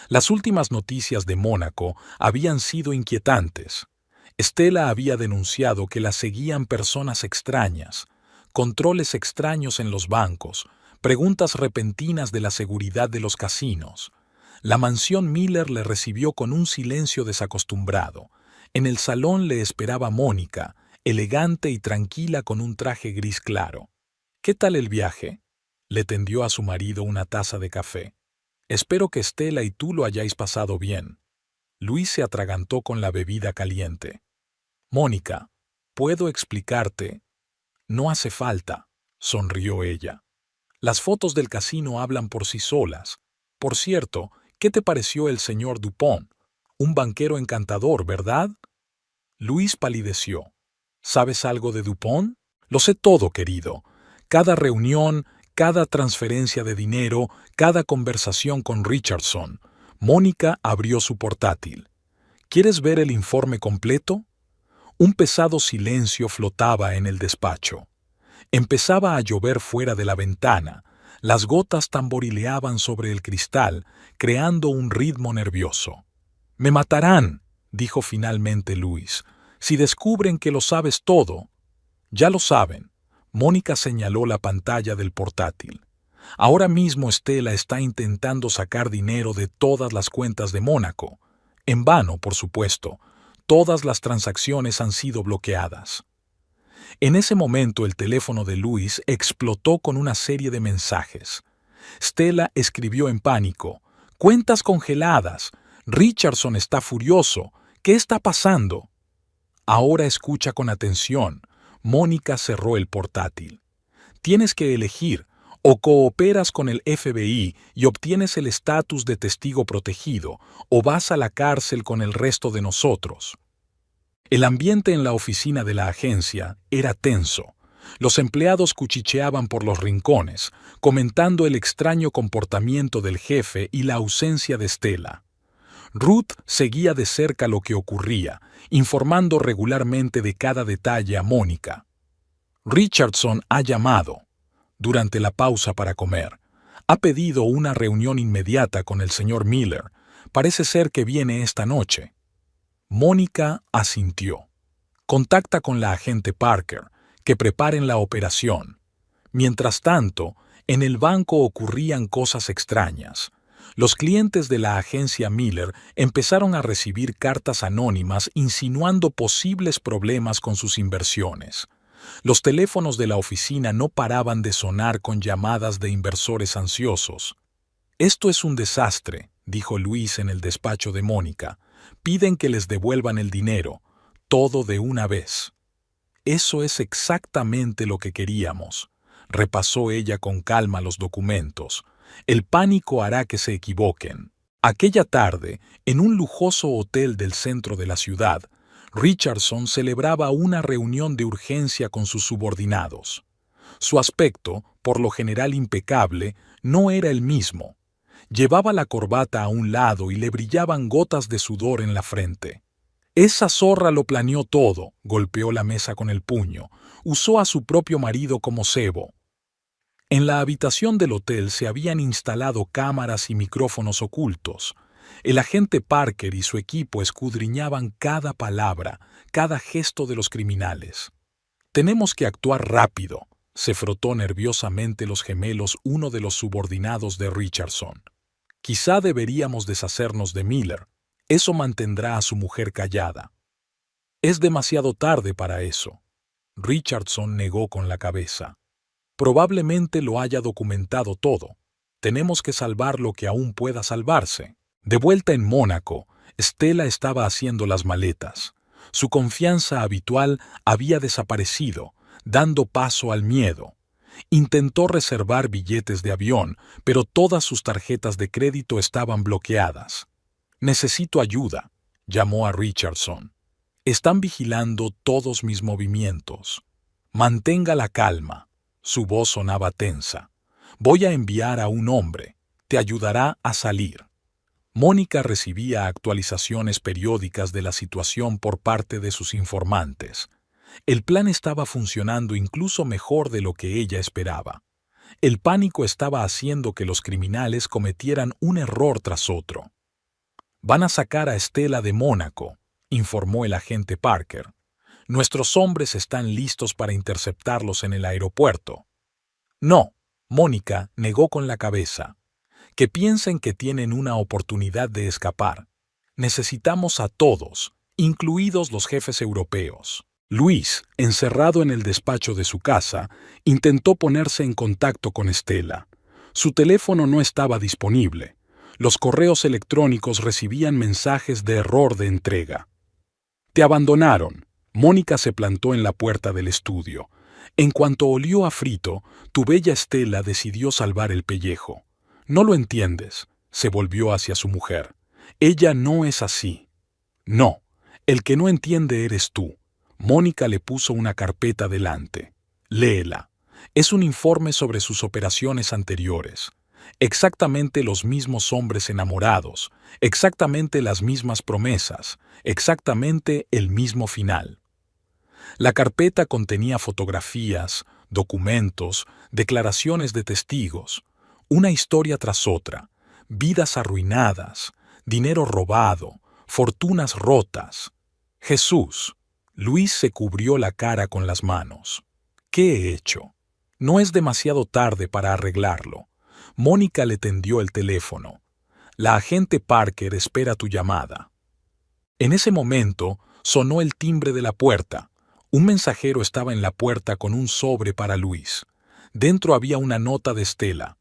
Las últimas noticias de Mónaco habían sido inquietantes. Estela había denunciado que la seguían personas extrañas, controles extraños en los bancos, preguntas repentinas de la seguridad de los casinos. La mansión Miller le recibió con un silencio desacostumbrado. En el salón le esperaba Mónica, elegante y tranquila con un traje gris claro. «¿Qué tal el viaje?», le tendió a su marido una taza de café. «Espero que Estela y tú lo hayáis pasado bien». Luis se atragantó con la bebida caliente. «Mónica, ¿puedo explicarte?» «No hace falta», sonrió ella. «Las fotos del casino hablan por sí solas. Por cierto, ¿qué te pareció el señor Dupont? Un banquero encantador, ¿verdad?» Luis palideció. «¿Sabes algo de Dupont?» «Lo sé todo, querido. Cada reunión, cada transferencia de dinero, cada conversación con Richardson». Mónica abrió su portátil. «¿Quieres ver el informe completo?» Un pesado silencio flotaba en el despacho. Empezaba a llover fuera de la ventana. Las gotas tamborileaban sobre el cristal, creando un ritmo nervioso. «Me matarán», dijo finalmente Luis, «si descubren que lo sabes todo». «Ya lo saben». Mónica señaló la pantalla del portátil. «Ahora mismo Estela está intentando sacar dinero de todas las cuentas de Mónaco. En vano, por supuesto. Todas las transacciones han sido bloqueadas». En ese momento el teléfono de Luis explotó con una serie de mensajes. Stella escribió en pánico: «Cuentas congeladas. Richardson está furioso. ¿Qué está pasando?». Ahora escucha con atención. Mónica cerró el portátil. Tienes que elegir. O cooperas con el FBI y obtienes el estatus de testigo protegido, o vas a la cárcel con el resto de nosotros. El ambiente en la oficina de la agencia era tenso. Los empleados cuchicheaban por los rincones, comentando el extraño comportamiento del jefe y la ausencia de Stella. Ruth seguía de cerca lo que ocurría, informando regularmente de cada detalle a Mónica. Richardson ha llamado. Durante la pausa para comer, ha pedido una reunión inmediata con el señor Miller. Parece ser que viene esta noche. Mónica asintió. Contacta con la agente Parker, que preparen la operación. Mientras tanto, en el banco ocurrían cosas extrañas. Los clientes de la agencia Miller empezaron a recibir cartas anónimas insinuando posibles problemas con sus inversiones. Los teléfonos de la oficina no paraban de sonar con llamadas de inversores ansiosos. «Esto es un desastre», dijo Luis en el despacho de Mónica. «Piden que les devuelvan el dinero, todo de una vez». «Eso es exactamente lo que queríamos», repasó ella con calma los documentos. «El pánico hará que se equivoquen». Aquella tarde, en un lujoso hotel del centro de la ciudad, Richardson celebraba una reunión de urgencia con sus subordinados. Su aspecto, por lo general impecable, no era el mismo. Llevaba la corbata a un lado y le brillaban gotas de sudor en la frente. «Esa zorra lo planeó todo», golpeó la mesa con el puño. «Usó a su propio marido como cebo». En la habitación del hotel se habían instalado cámaras y micrófonos ocultos. El agente Parker y su equipo escudriñaban cada palabra, cada gesto de los criminales. «Tenemos que actuar rápido», se frotó nerviosamente los gemelos uno de los subordinados de Richardson. «Quizá deberíamos deshacernos de Miller. Eso mantendrá a su mujer callada». «Es demasiado tarde para eso». Richardson negó con la cabeza. «Probablemente lo haya documentado todo. Tenemos que salvar lo que aún pueda salvarse». De vuelta en Mónaco, Stella estaba haciendo las maletas. Su confianza habitual había desaparecido, dando paso al miedo. Intentó reservar billetes de avión, pero todas sus tarjetas de crédito estaban bloqueadas. «Necesito ayuda», llamó a Richardson. «Están vigilando todos mis movimientos. Mantenga la calma». Su voz sonaba tensa. «Voy a enviar a un hombre. Te ayudará a salir». Mónica recibía actualizaciones periódicas de la situación por parte de sus informantes. El plan estaba funcionando incluso mejor de lo que ella esperaba. El pánico estaba haciendo que los criminales cometieran un error tras otro. «Van a sacar a Stella de Mónaco», informó el agente Parker. «Nuestros hombres están listos para interceptarlos en el aeropuerto». «No», Mónica negó con la cabeza. «Que piensen que tienen una oportunidad de escapar. Necesitamos a todos, incluidos los jefes europeos». Luis, encerrado en el despacho de su casa, intentó ponerse en contacto con Stella. Su teléfono no estaba disponible. Los correos electrónicos recibían mensajes de error de entrega. «Te abandonaron». Mónica se plantó en la puerta del estudio. En cuanto olió a frito, tu bella Stella decidió salvar el pellejo. «No lo entiendes», se volvió hacia su mujer. «Ella no es así». «No, el que no entiende eres tú». Mónica le puso una carpeta delante. «Léela. Es un informe sobre sus operaciones anteriores. Exactamente los mismos hombres enamorados, exactamente las mismas promesas, exactamente el mismo final». La carpeta contenía fotografías, documentos, declaraciones de testigos, una historia tras otra, vidas arruinadas, dinero robado, fortunas rotas. «Jesús», Luis se cubrió la cara con las manos. «¿Qué he hecho? No es demasiado tarde para arreglarlo». Mónica le tendió el teléfono. «La agente Parker espera tu llamada». En ese momento sonó el timbre de la puerta. Un mensajero estaba en la puerta con un sobre para Luis. Dentro había una nota de Stella.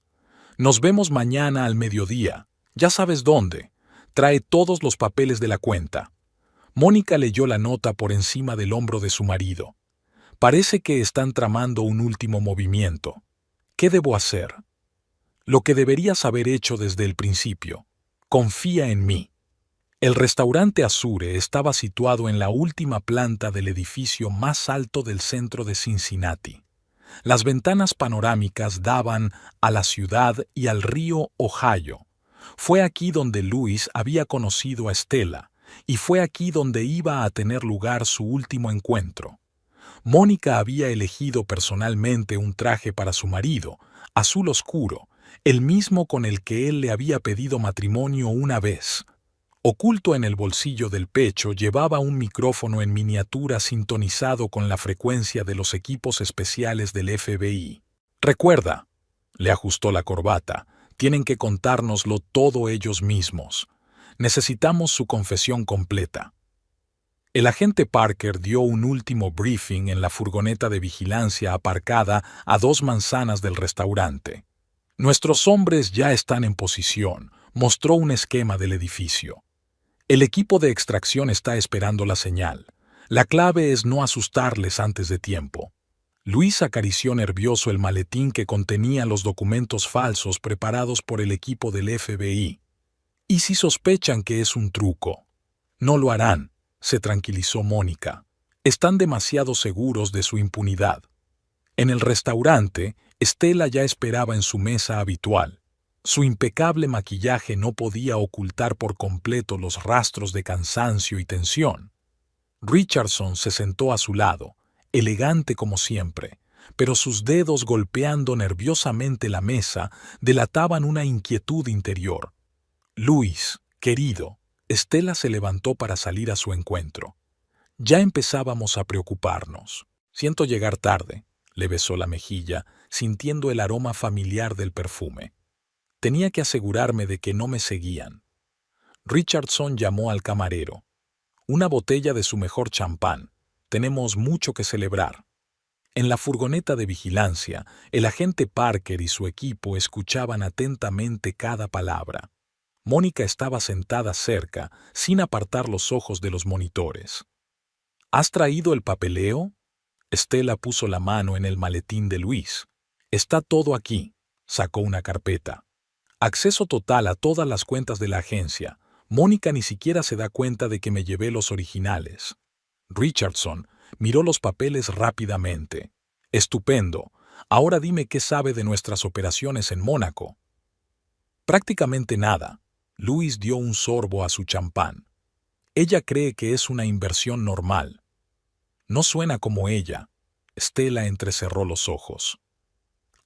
«Nos vemos mañana al mediodía. Ya sabes dónde. Trae todos los papeles de la cuenta». Mónica leyó la nota por encima del hombro de su marido. Parece que están tramando un último movimiento. ¿Qué debo hacer? Lo que deberías haber hecho desde el principio. Confía en mí. El restaurante Azure estaba situado en la última planta del edificio más alto del centro de Cincinnati. Las ventanas panorámicas daban a la ciudad y al río Ohio. Fue aquí donde Luis había conocido a Stella, y fue aquí donde iba a tener lugar su último encuentro. Mónica había elegido personalmente un traje para su marido, azul oscuro, el mismo con el que él le había pedido matrimonio una vez. Oculto en el bolsillo del pecho llevaba un micrófono en miniatura sintonizado con la frecuencia de los equipos especiales del FBI. Recuerda, le ajustó la corbata, tienen que contárnoslo todo ellos mismos. Necesitamos su confesión completa. El agente Parker dio un último briefing en la furgoneta de vigilancia aparcada a 2 manzanas del restaurante. Nuestros hombres ya están en posición, mostró un esquema del edificio. El equipo de extracción está esperando la señal. La clave es no asustarles antes de tiempo. Luis acarició nervioso el maletín que contenía los documentos falsos preparados por el equipo del FBI. ¿Y si sospechan que es un truco? No lo harán, se tranquilizó Mónica. Están demasiado seguros de su impunidad. En el restaurante, Stella ya esperaba en su mesa habitual. Su impecable maquillaje no podía ocultar por completo los rastros de cansancio y tensión. Richardson se sentó a su lado, elegante como siempre, pero sus dedos golpeando nerviosamente la mesa delataban una inquietud interior. Luis, querido, Stella se levantó para salir a su encuentro. Ya empezábamos a preocuparnos. Siento llegar tarde, le besó la mejilla, sintiendo el aroma familiar del perfume. Tenía que asegurarme de que no me seguían. Richardson llamó al camarero. Una botella de su mejor champán. Tenemos mucho que celebrar. En la furgoneta de vigilancia, el agente Parker y su equipo escuchaban atentamente cada palabra. Mónica estaba sentada cerca, sin apartar los ojos de los monitores. ¿Has traído el papeleo? Stella puso la mano en el maletín de Luis. Está todo aquí. Sacó una carpeta. Acceso total a todas las cuentas de la agencia. Mónica ni siquiera se da cuenta de que me llevé los originales. Richardson miró los papeles rápidamente. Estupendo. Ahora dime qué sabe de nuestras operaciones en Mónaco. Prácticamente nada. Luis dio un sorbo a su champán. Ella cree que es una inversión normal. No suena como ella. Stella entrecerró los ojos.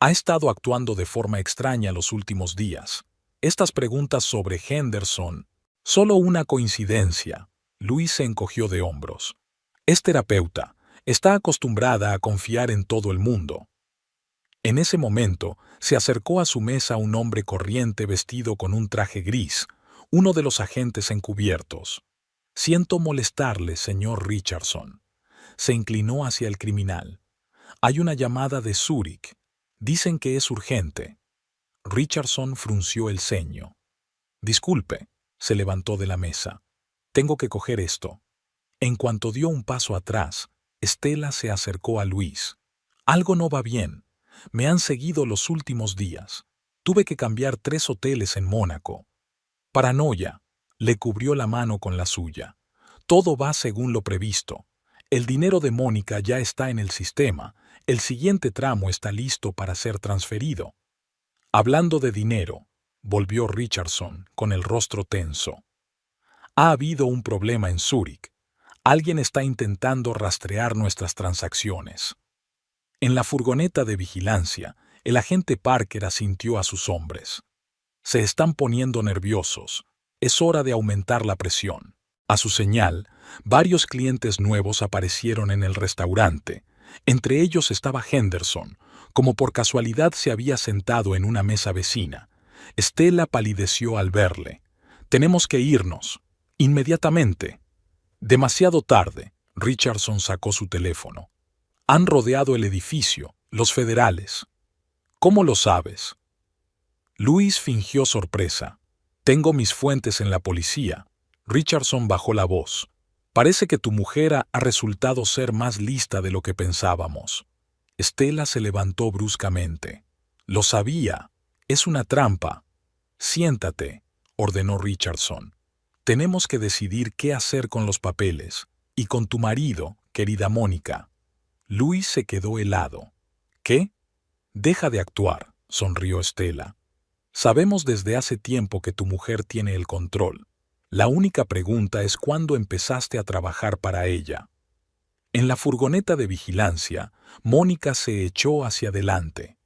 Ha estado actuando de forma extraña los últimos días. Estas preguntas sobre Henderson, solo una coincidencia. Luis se encogió de hombros. Es terapeuta. Está acostumbrada a confiar en todo el mundo. En ese momento, se acercó a su mesa un hombre corriente vestido con un traje gris, uno de los agentes encubiertos. Siento molestarle, señor Richardson. Se inclinó hacia el criminal. Hay una llamada de Zúrich. Dicen que es urgente. Richardson frunció el ceño. Disculpe, se levantó de la mesa. Tengo que coger esto. En cuanto dio un paso atrás, Stella se acercó a Luis. Algo no va bien. Me han seguido los últimos días. Tuve que cambiar 3 hoteles en Mónaco. Paranoia. Le cubrió la mano con la suya. Todo va según lo previsto. El dinero de Mónica ya está en el sistema. El siguiente tramo está listo para ser transferido. Hablando de dinero, volvió Richardson con el rostro tenso. Ha habido un problema en Zúrich. Alguien está intentando rastrear nuestras transacciones. En la furgoneta de vigilancia, el agente Parker asintió a sus hombres. Se están poniendo nerviosos. Es hora de aumentar la presión. A su señal, varios clientes nuevos aparecieron en el restaurante. Entre ellos estaba Henderson, como por casualidad se había sentado en una mesa vecina. Stella palideció al verle. Tenemos que irnos. Inmediatamente. Demasiado tarde. Richardson sacó su teléfono. Han rodeado el edificio, los federales. ¿Cómo lo sabes? Luis fingió sorpresa. Tengo mis fuentes en la policía. Richardson bajó la voz. Parece que tu mujer ha resultado ser más lista de lo que pensábamos. Stella se levantó bruscamente. Lo sabía. Es una trampa. Siéntate, ordenó Richardson. Tenemos que decidir qué hacer con los papeles. Y con tu marido, querida Mónica. Luis se quedó helado. ¿Qué? Deja de actuar, sonrió Stella. Sabemos desde hace tiempo que tu mujer tiene el control. La única pregunta es cuándo empezaste a trabajar para ella. En la furgoneta de vigilancia, Mónica se echó hacia adelante.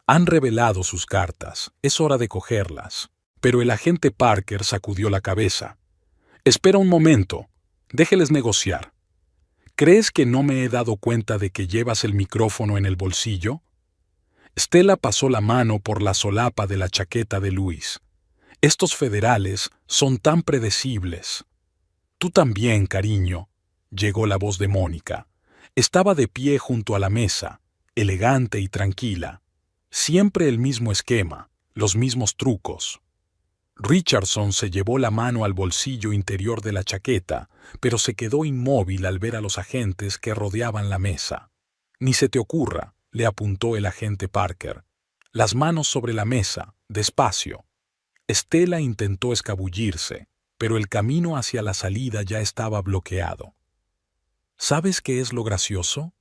Han revelado sus cartas, es hora de cogerlas. Pero el agente Parker sacudió la cabeza. Espera un momento, déjeles negociar. ¿Crees que no me he dado cuenta de que llevas el micrófono en el bolsillo? Stella pasó la mano por la solapa de la chaqueta de Luis. Estos federales son tan predecibles. Tú también, cariño, llegó la voz de Mónica. Estaba de pie junto a la mesa, elegante y tranquila. Siempre el mismo esquema, los mismos trucos. Richardson se llevó la mano al bolsillo interior de la chaqueta, pero se quedó inmóvil al ver a los agentes que rodeaban la mesa. Ni se te ocurra, le apuntó el agente Parker. Las manos sobre la mesa, despacio. Stella intentó escabullirse, pero el camino hacia la salida ya estaba bloqueado. ¿Sabes qué es lo gracioso?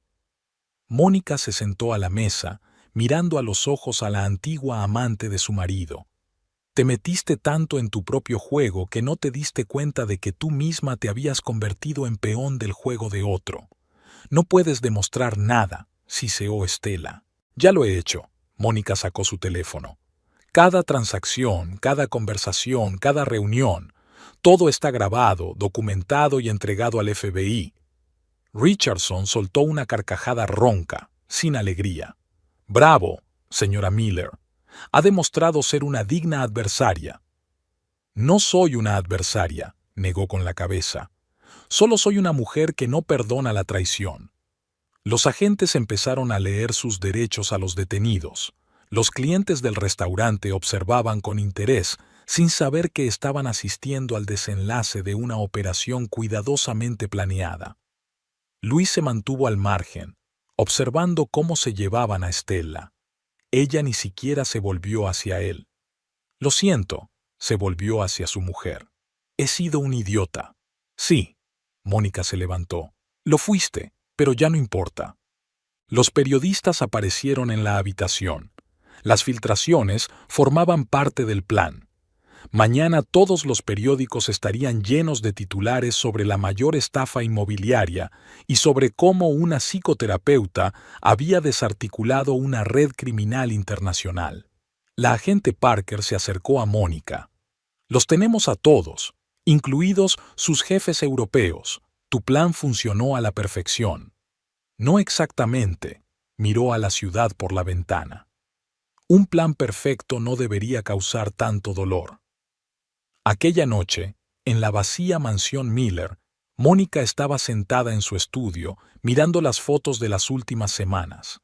Mónica se sentó a la mesa, mirando a los ojos a la antigua amante de su marido. Te metiste tanto en tu propio juego que no te diste cuenta de que tú misma te habías convertido en peón del juego de otro. No puedes demostrar nada, siseó Stella. Ya lo he hecho. Mónica sacó su teléfono. Cada transacción, cada conversación, cada reunión, todo está grabado, documentado y entregado al FBI. Richardson soltó una carcajada ronca, sin alegría. Bravo, señora Miller. Ha demostrado ser una digna adversaria. No soy una adversaria, negó con la cabeza. Solo soy una mujer que no perdona la traición. Los agentes empezaron a leer sus derechos a los detenidos. Los clientes del restaurante observaban con interés, sin saber que estaban asistiendo al desenlace de una operación cuidadosamente planeada. Luis se mantuvo al margen, observando cómo se llevaban a Stella. Ella ni siquiera se volvió hacia él. Lo siento, se volvió hacia su mujer. He sido un idiota. Sí, Mónica se levantó. Lo fuiste, pero ya no importa. Los periodistas aparecieron en la habitación. Las filtraciones formaban parte del plan. Mañana todos los periódicos estarían llenos de titulares sobre la mayor estafa inmobiliaria y sobre cómo una psicoterapeuta había desarticulado una red criminal internacional. La agente Parker se acercó a Mónica. Los tenemos a todos, incluidos sus jefes europeos. Tu plan funcionó a la perfección. No exactamente, miró a la ciudad por la ventana. Un plan perfecto no debería causar tanto dolor. Aquella noche, en la vacía mansión Miller, Mónica estaba sentada en su estudio, mirando las fotos de las últimas semanas.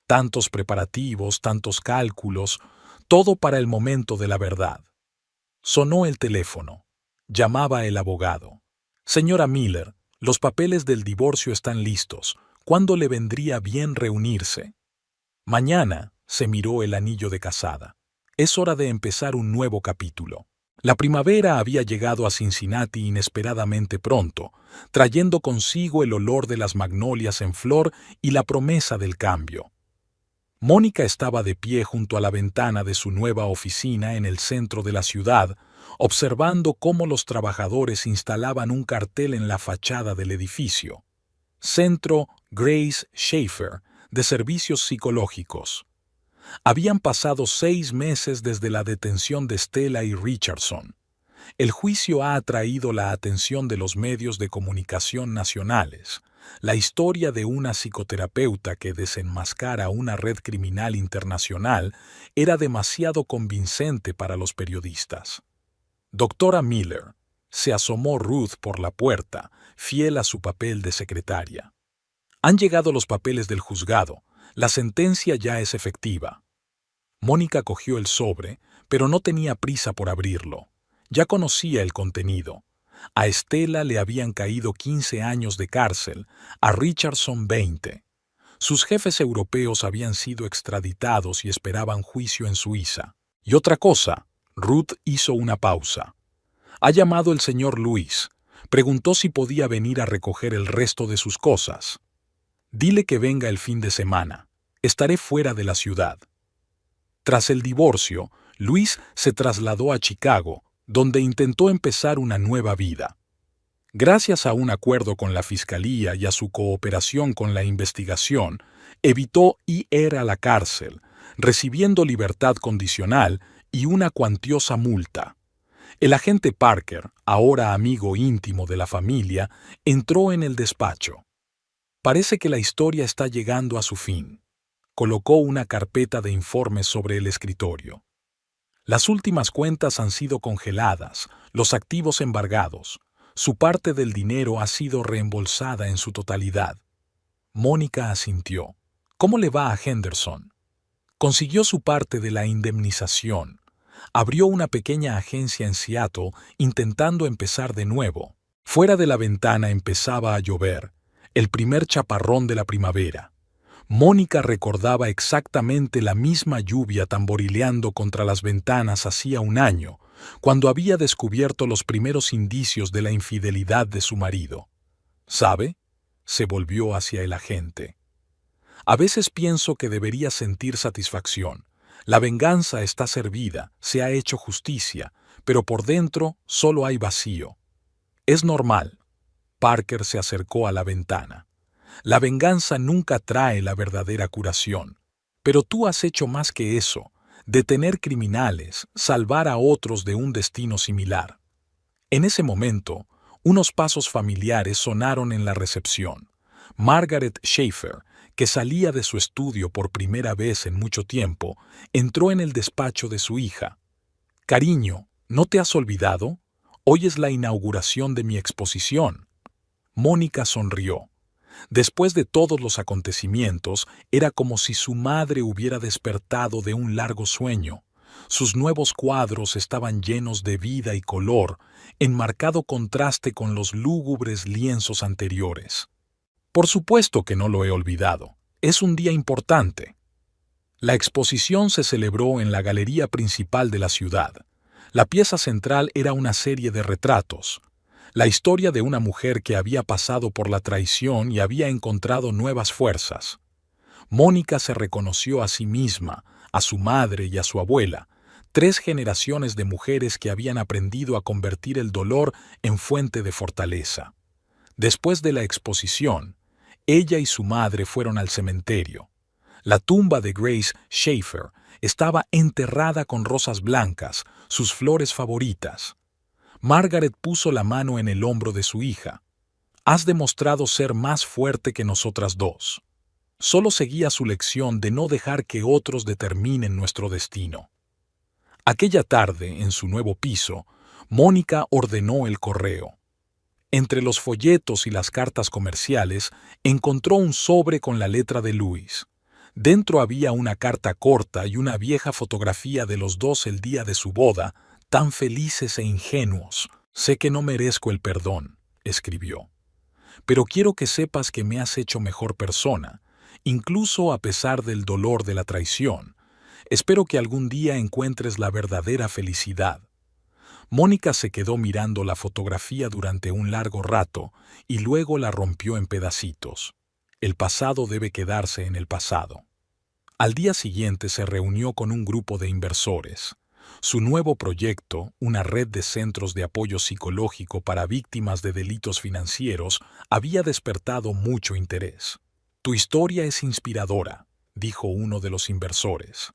Tantos preparativos, tantos cálculos, todo para el momento de la verdad. Sonó el teléfono. Llamaba el abogado. Señora Miller, los papeles del divorcio están listos. ¿Cuándo le vendría bien reunirse? Mañana, se miró el anillo de casada. Es hora de empezar un nuevo capítulo. La primavera había llegado a Cincinnati inesperadamente pronto, trayendo consigo el olor de las magnolias en flor y la promesa del cambio. Mónica estaba de pie junto a la ventana de su nueva oficina en el centro de la ciudad, observando cómo los trabajadores instalaban un cartel en la fachada del edificio. Centro Grace Schaefer, de Servicios Psicológicos. Habían pasado 6 meses desde la detención de Stella y Richardson. El juicio ha atraído la atención de los medios de comunicación nacionales. La historia de una psicoterapeuta que desenmascara una red criminal internacional era demasiado convincente para los periodistas. Doctora Miller, se asomó Ruth por la puerta, fiel a su papel de secretaria. Han llegado los papeles del juzgado. La sentencia ya es efectiva. Mónica cogió el sobre, pero no tenía prisa por abrirlo. Ya conocía el contenido. A Estela le habían caído 15 años de cárcel, a Richardson 20. Sus jefes europeos habían sido extraditados y esperaban juicio en Suiza. Y otra cosa, Ruth hizo una pausa. Ha llamado el señor Luis. Preguntó si podía venir a recoger el resto de sus cosas. Dile que venga el fin de semana. Estaré fuera de la ciudad. Tras el divorcio, Luis se trasladó a Chicago, donde intentó empezar una nueva vida. Gracias a un acuerdo con la fiscalía y a su cooperación con la investigación, evitó ir a la cárcel, recibiendo libertad condicional y una cuantiosa multa. El agente Parker, ahora amigo íntimo de la familia, entró en el despacho. Parece que la historia está llegando a su fin. Colocó una carpeta de informes sobre el escritorio. Las últimas cuentas han sido congeladas, los activos embargados. Su parte del dinero ha sido reembolsada en su totalidad. Mónica asintió. ¿Cómo le va a Henderson? Consiguió su parte de la indemnización. Abrió una pequeña agencia en Seattle intentando empezar de nuevo. Fuera de la ventana empezaba a llover, el primer chaparrón de la primavera. Mónica recordaba exactamente la misma lluvia tamborileando contra las ventanas hacía un año, cuando había descubierto los primeros indicios de la infidelidad de su marido. ¿Sabe? Se volvió hacia el agente. A veces pienso que debería sentir satisfacción. La venganza está servida, se ha hecho justicia, pero por dentro solo hay vacío. Es normal. Parker se acercó a la ventana. La venganza nunca trae la verdadera curación. Pero tú has hecho más que eso. Detener criminales, salvar a otros de un destino similar. En ese momento, unos pasos familiares sonaron en la recepción. Margaret Schaefer, que salía de su estudio por primera vez en mucho tiempo, entró en el despacho de su hija. «Cariño, ¿no te has olvidado? Hoy es la inauguración de mi exposición». Mónica sonrió. Después de todos los acontecimientos, era como si su madre hubiera despertado de un largo sueño. Sus nuevos cuadros estaban llenos de vida y color, en marcado contraste con los lúgubres lienzos anteriores. Por supuesto que no lo he olvidado. Es un día importante. La exposición se celebró en la galería principal de la ciudad. La pieza central era una serie de retratos. La historia de una mujer que había pasado por la traición y había encontrado nuevas fuerzas. Mónica se reconoció a sí misma, a su madre y a su abuela, 3 generaciones de mujeres que habían aprendido a convertir el dolor en fuente de fortaleza. Después de la exposición, ella y su madre fueron al cementerio. La tumba de Grace Schaefer estaba enterrada con rosas blancas, sus flores favoritas. Margaret puso la mano en el hombro de su hija. «Has demostrado ser más fuerte que nosotras dos». Solo seguía su lección de no dejar que otros determinen nuestro destino. Aquella tarde, en su nuevo piso, Mónica ordenó el correo. Entre los folletos y las cartas comerciales, encontró un sobre con la letra de Luis. Dentro había una carta corta y una vieja fotografía de los dos el día de su boda, tan felices e ingenuos. «Sé que no merezco el perdón», escribió. «Pero quiero que sepas que me has hecho mejor persona, incluso a pesar del dolor de la traición. Espero que algún día encuentres la verdadera felicidad». Mónica se quedó mirando la fotografía durante un largo rato y luego la rompió en pedacitos. El pasado debe quedarse en el pasado. Al día siguiente se reunió con un grupo de inversores. Su nuevo proyecto, una red de centros de apoyo psicológico para víctimas de delitos financieros, había despertado mucho interés. «Tu historia es inspiradora», dijo uno de los inversores.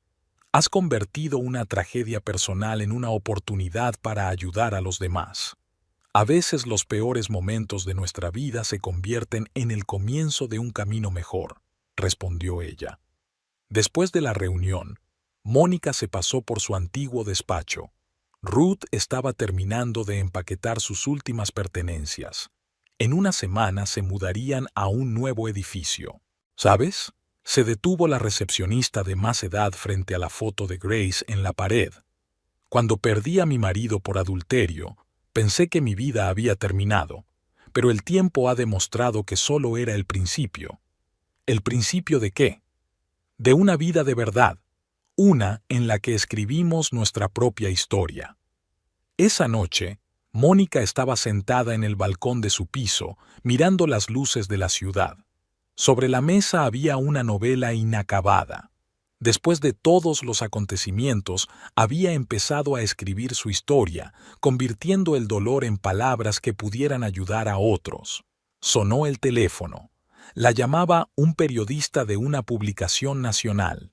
«Has convertido una tragedia personal en una oportunidad para ayudar a los demás. A veces los peores momentos de nuestra vida se convierten en el comienzo de un camino mejor», respondió ella. Después de la reunión, Mónica se pasó por su antiguo despacho. Ruth estaba terminando de empaquetar sus últimas pertenencias. En una semana se mudarían a un nuevo edificio. ¿Sabes? Se detuvo la recepcionista de más edad frente a la foto de Grace en la pared. «Cuando perdí a mi marido por adulterio, Pensé que mi vida había terminado, pero el tiempo ha demostrado que solo era el principio. ¿El principio de qué? De una vida de verdad, una en la que escribimos nuestra propia historia. Esa noche, Mónica estaba sentada en el balcón de su piso, mirando las luces de la ciudad. Sobre la mesa había una novela inacabada. Después de todos los acontecimientos, había empezado a escribir su historia, convirtiendo el dolor en palabras que pudieran ayudar a otros. Sonó el teléfono. La llamaba un periodista de una publicación nacional.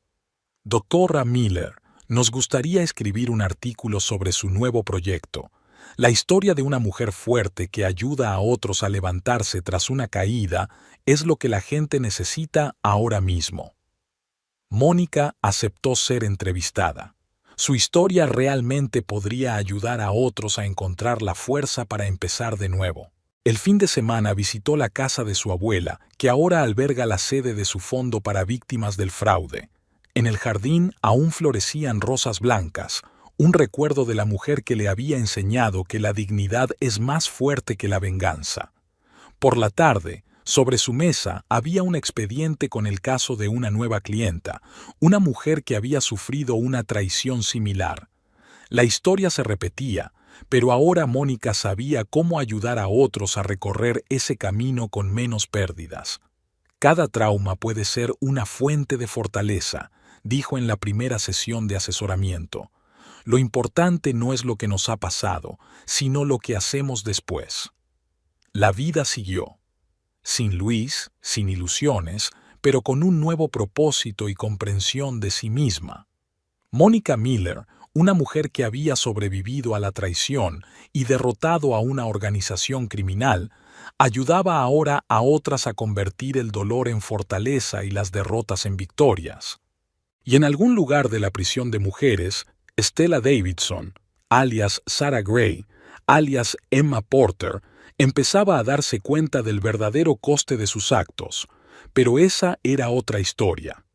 Doctora Miller, nos gustaría escribir un artículo sobre su nuevo proyecto, la historia de una mujer fuerte que ayuda a otros a levantarse tras una caída es lo que la gente necesita ahora mismo. Mónica aceptó ser entrevistada. Su historia realmente podría ayudar a otros a encontrar la fuerza para empezar de nuevo. El fin de semana visitó la casa de su abuela, que ahora alberga la sede de su fondo para víctimas del fraude. En el jardín aún florecían rosas blancas, un recuerdo de la mujer que le había enseñado que la dignidad es más fuerte que la venganza. Por la tarde, sobre su mesa había un expediente con el caso de una nueva clienta, una mujer que había sufrido una traición similar. La historia se repetía, pero ahora Mónica sabía cómo ayudar a otros a recorrer ese camino con menos pérdidas. Cada trauma puede ser una fuente de fortaleza, dijo en la primera sesión de asesoramiento. Lo importante no es lo que nos ha pasado, sino lo que hacemos después. La vida siguió. Sin Luis, sin ilusiones, pero con un nuevo propósito y comprensión de sí misma. Mónica Miller, una mujer que había sobrevivido a la traición y derrotado a una organización criminal, ayudaba ahora a otras a convertir el dolor en fortaleza y las derrotas en victorias. Y en algún lugar de la prisión de mujeres, Stella Davidson, alias Sarah Gray, alias Emma Porter, empezaba a darse cuenta del verdadero coste de sus actos, pero esa era otra historia.